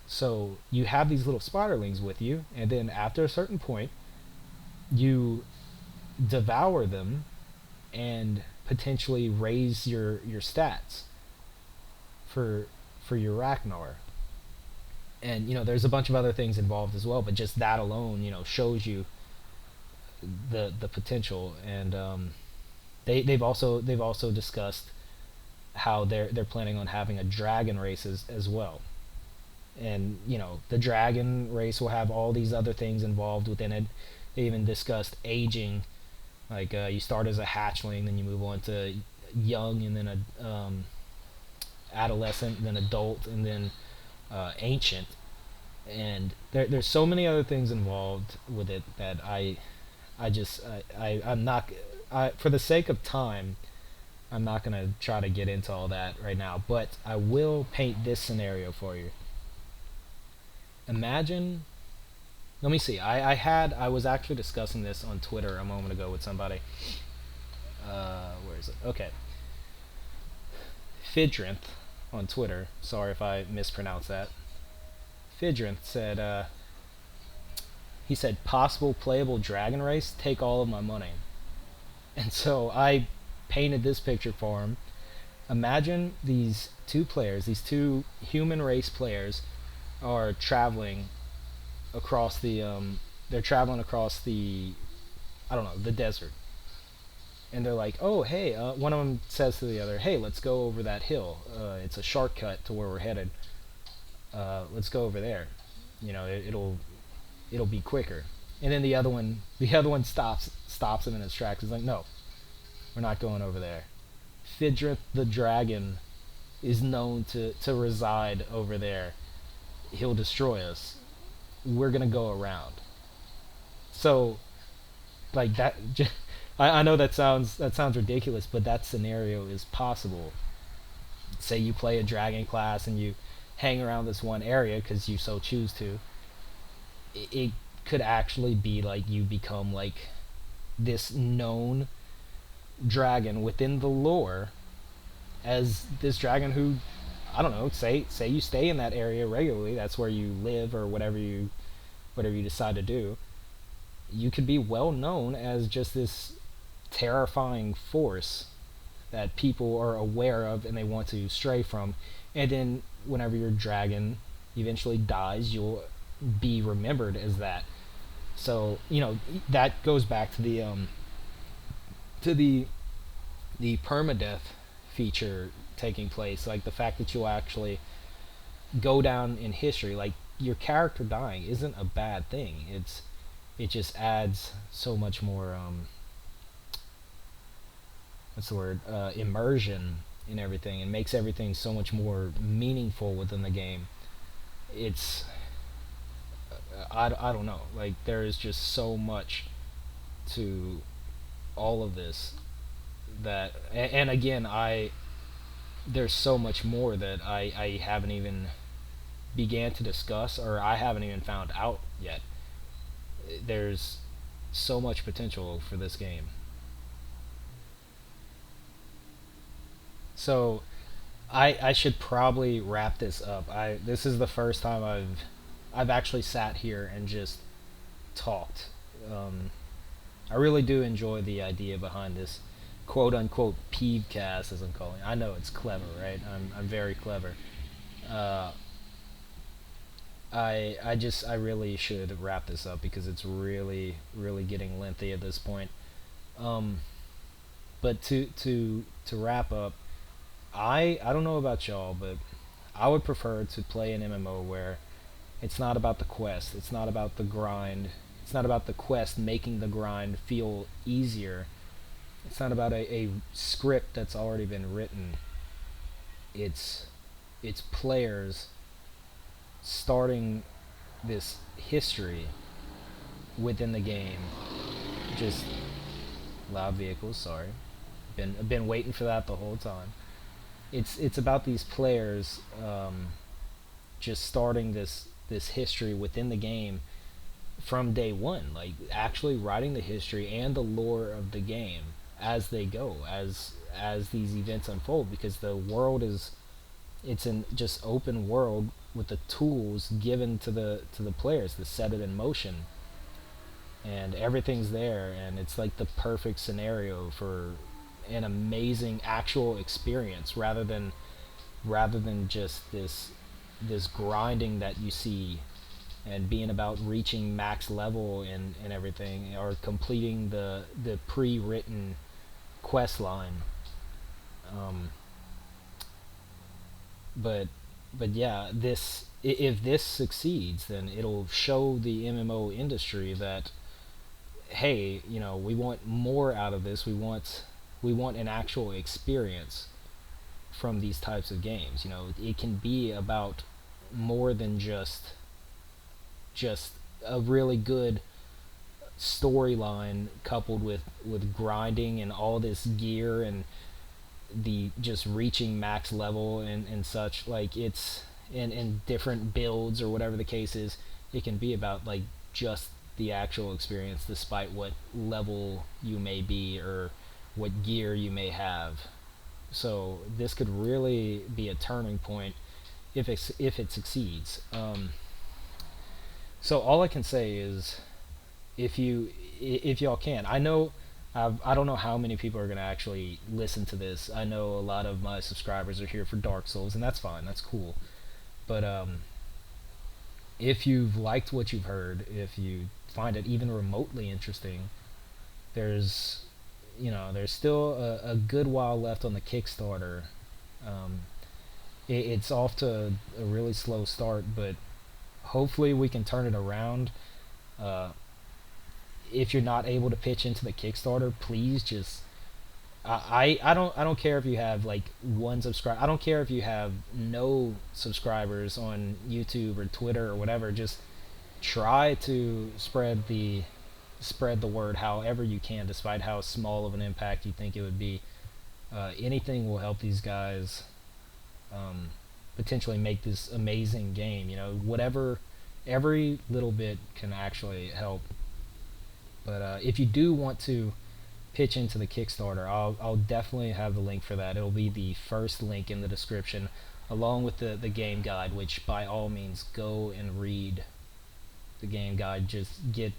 So you have these little spiderlings with you, and then after a certain point, you devour them and potentially raise your stats for your Raknar. And there's a bunch of other things involved as well, but just that alone, shows you the potential. And they've also discussed how they're planning on having a dragon race as well. And the dragon race will have all these other things involved within it. They even discussed aging Like you start as a hatchling, then you move on to young, and then a adolescent, then adult, and then ancient. And there's so many other things involved with it that I'm not, for the sake of time, I'm not gonna try to get into all that right now. But I will paint this scenario for you. Imagine, let me see. I was actually discussing this on Twitter a moment ago with somebody. Where is it? Okay. Fidrinth on Twitter. Sorry if I mispronounced that. Fidrinth said, he said, possible playable dragon race, take all of my money. And so I painted this picture for him. Imagine these two players, these two human race players, are traveling across the, they're traveling across the, I don't know, the desert. And they're like, oh, hey, one of them says to the other, hey, let's go over that hill. It's a shortcut to where we're headed. Let's go over there. You know, it'll be quicker. And then the other one stops him in his tracks. He's like, no, we're not going over there. Fidrith the dragon is known to reside over there. He'll destroy us. We're gonna go around. So, like that. I know that sounds ridiculous, but that scenario is possible. Say you play a dragon class and you hang around this one area because you so choose to. It could actually be like you become like this known dragon within the lore as this dragon who, I don't know, say you stay in that area regularly, that's where you live or whatever you decide to do. You could be well known as just this terrifying force that people are aware of and they want to stray from. And then whenever your dragon eventually dies, you'll be remembered as that. So, you know, that goes back to the perma-death feature taking place. Like the fact that you'll actually go down in history, like your character dying isn't a bad thing. It just adds so much more what's the word, immersion in everything, and makes everything so much more meaningful within the game. It's I don't know, like there is just so much to all of this that, and again, there's so much more that I haven't even began to discuss, or I haven't even found out yet. There's so much potential for this game. So I should probably wrap this up. This is the first time I've actually sat here and just talked. I really do enjoy the idea behind this quote unquote Peevecast, as I'm calling it. I know it's clever, right? I'm very clever. Uh, I really should wrap this up because it's really getting lengthy at this point. Um, but to wrap up, I don't know about y'all, but I would prefer to play an MMO where it's not about the quest, it's not about the grind, it's not about the quest making the grind feel easier. It's not about a script that's already been written. It's players starting this history within the game. Just loud vehicles, sorry. I've been waiting for that the whole time. It's about these players just starting this history within the game from day one, like actually writing the history and the lore of the game as they go, as these events unfold, because the world it's an just open world with the tools given to the players to set it in motion, and everything's there, and it's like the perfect scenario for an amazing actual experience rather than just this grinding that you see and being about reaching max level and everything, or completing the pre-written quest line. um but yeah, if this succeeds, then it'll show the MMO industry that hey, you know, we want more out of this. We want an actual experience from these types of games. You know, it can be about more than just a really good storyline coupled with grinding and all this gear and the just reaching max level and such. Like, it's in different builds or whatever the case is. It can be about like just the actual experience, despite what level you may be or what gear you may have. So this could really be a turning point if it succeeds. So all I can say is, if y'all can, I don't know how many people are gonna actually listen to this. I know a lot of my subscribers are here for Dark Souls, and that's fine, that's cool. But if you've liked what you've heard, if you find it even remotely interesting, there's there's still a good while left on the Kickstarter. It's off to a really slow start, but hopefully we can turn it around. If you're not able to pitch into the Kickstarter, please just I don't care if you have like one subscriber. I don't care if you have no subscribers on YouTube or Twitter or whatever. Just try to spread the word however you can, despite how small of an impact you think it would be. Anything will help these guys potentially make this amazing game. You know, whatever, every little bit can actually help. But if you do want to pitch into the Kickstarter, I'll definitely have the link for that. It'll be the first link in the description, along with the game guide, which by all means go and read the game guide. Just get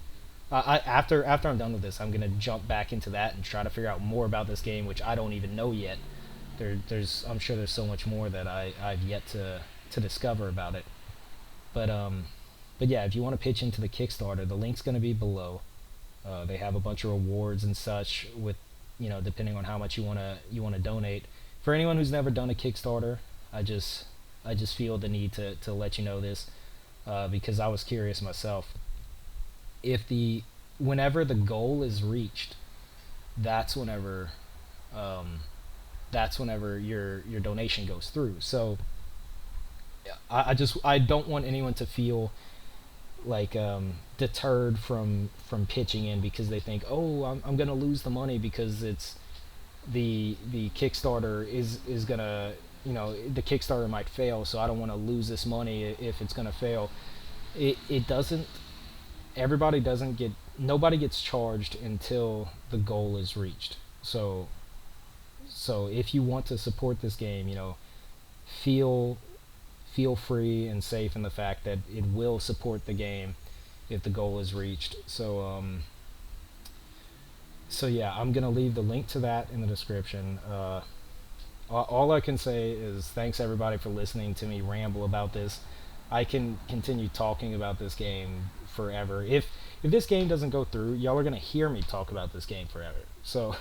after I'm done with this, I'm gonna jump back into that and try to figure out more about this game, which I don't even know yet. I'm sure there's so much more that I've yet to discover about it. But yeah, if you want to pitch into the Kickstarter, the link's gonna be below. They have a bunch of rewards and such, with, you know, depending on how much you wanna donate. For anyone who's never done a Kickstarter, I just feel the need to let you know this, because I was curious myself. Whenever the goal is reached, that's whenever your donation goes through. So I don't want anyone to feel like deterred from pitching in because they think, oh, I'm gonna lose the money because it's the Kickstarter is gonna, you know, the Kickstarter might fail, so I don't want to lose this money if it's gonna fail. It doesn't. Nobody gets charged until the goal is reached. So if you want to support this game, you know, feel free and safe in the fact that it will support the game if the goal is reached. So yeah, I'm gonna leave the link to that in the description. All I can say is thanks everybody for listening to me ramble about this. I can continue talking about this game forever. If this game doesn't go through, y'all are gonna hear me talk about this game forever. So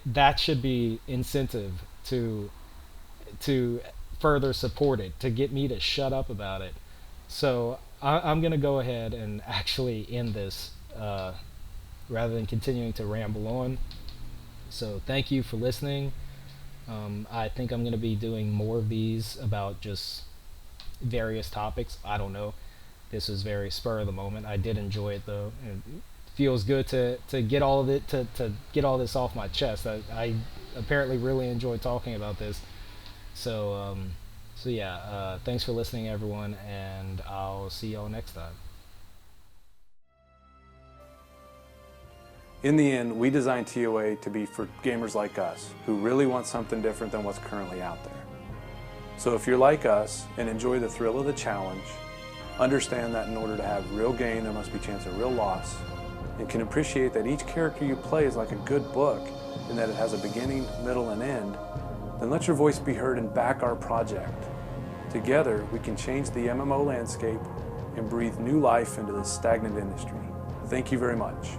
that should be incentive to further support it, to get me to shut up about it. So I'm gonna go ahead and actually end this rather than continuing to ramble on. So thank you for listening. I think I'm gonna be doing more of these about just various topics. I don't know. This was very spur of the moment. I did enjoy it though. It feels good to get all of it, to get all this off my chest. I apparently really enjoy talking about this. So yeah, thanks for listening everyone, and I'll see y'all next time. In the end, we designed ToA to be for gamers like us who really want something different than what's currently out there. So if you're like us and enjoy the thrill of the challenge, understand that in order to have real gain, there must be chance of real loss, and can appreciate that each character you play is like a good book and that it has a beginning, middle, and end, then let your voice be heard and back our project. Together, we can change the MMO landscape and breathe new life into this stagnant industry. Thank you very much.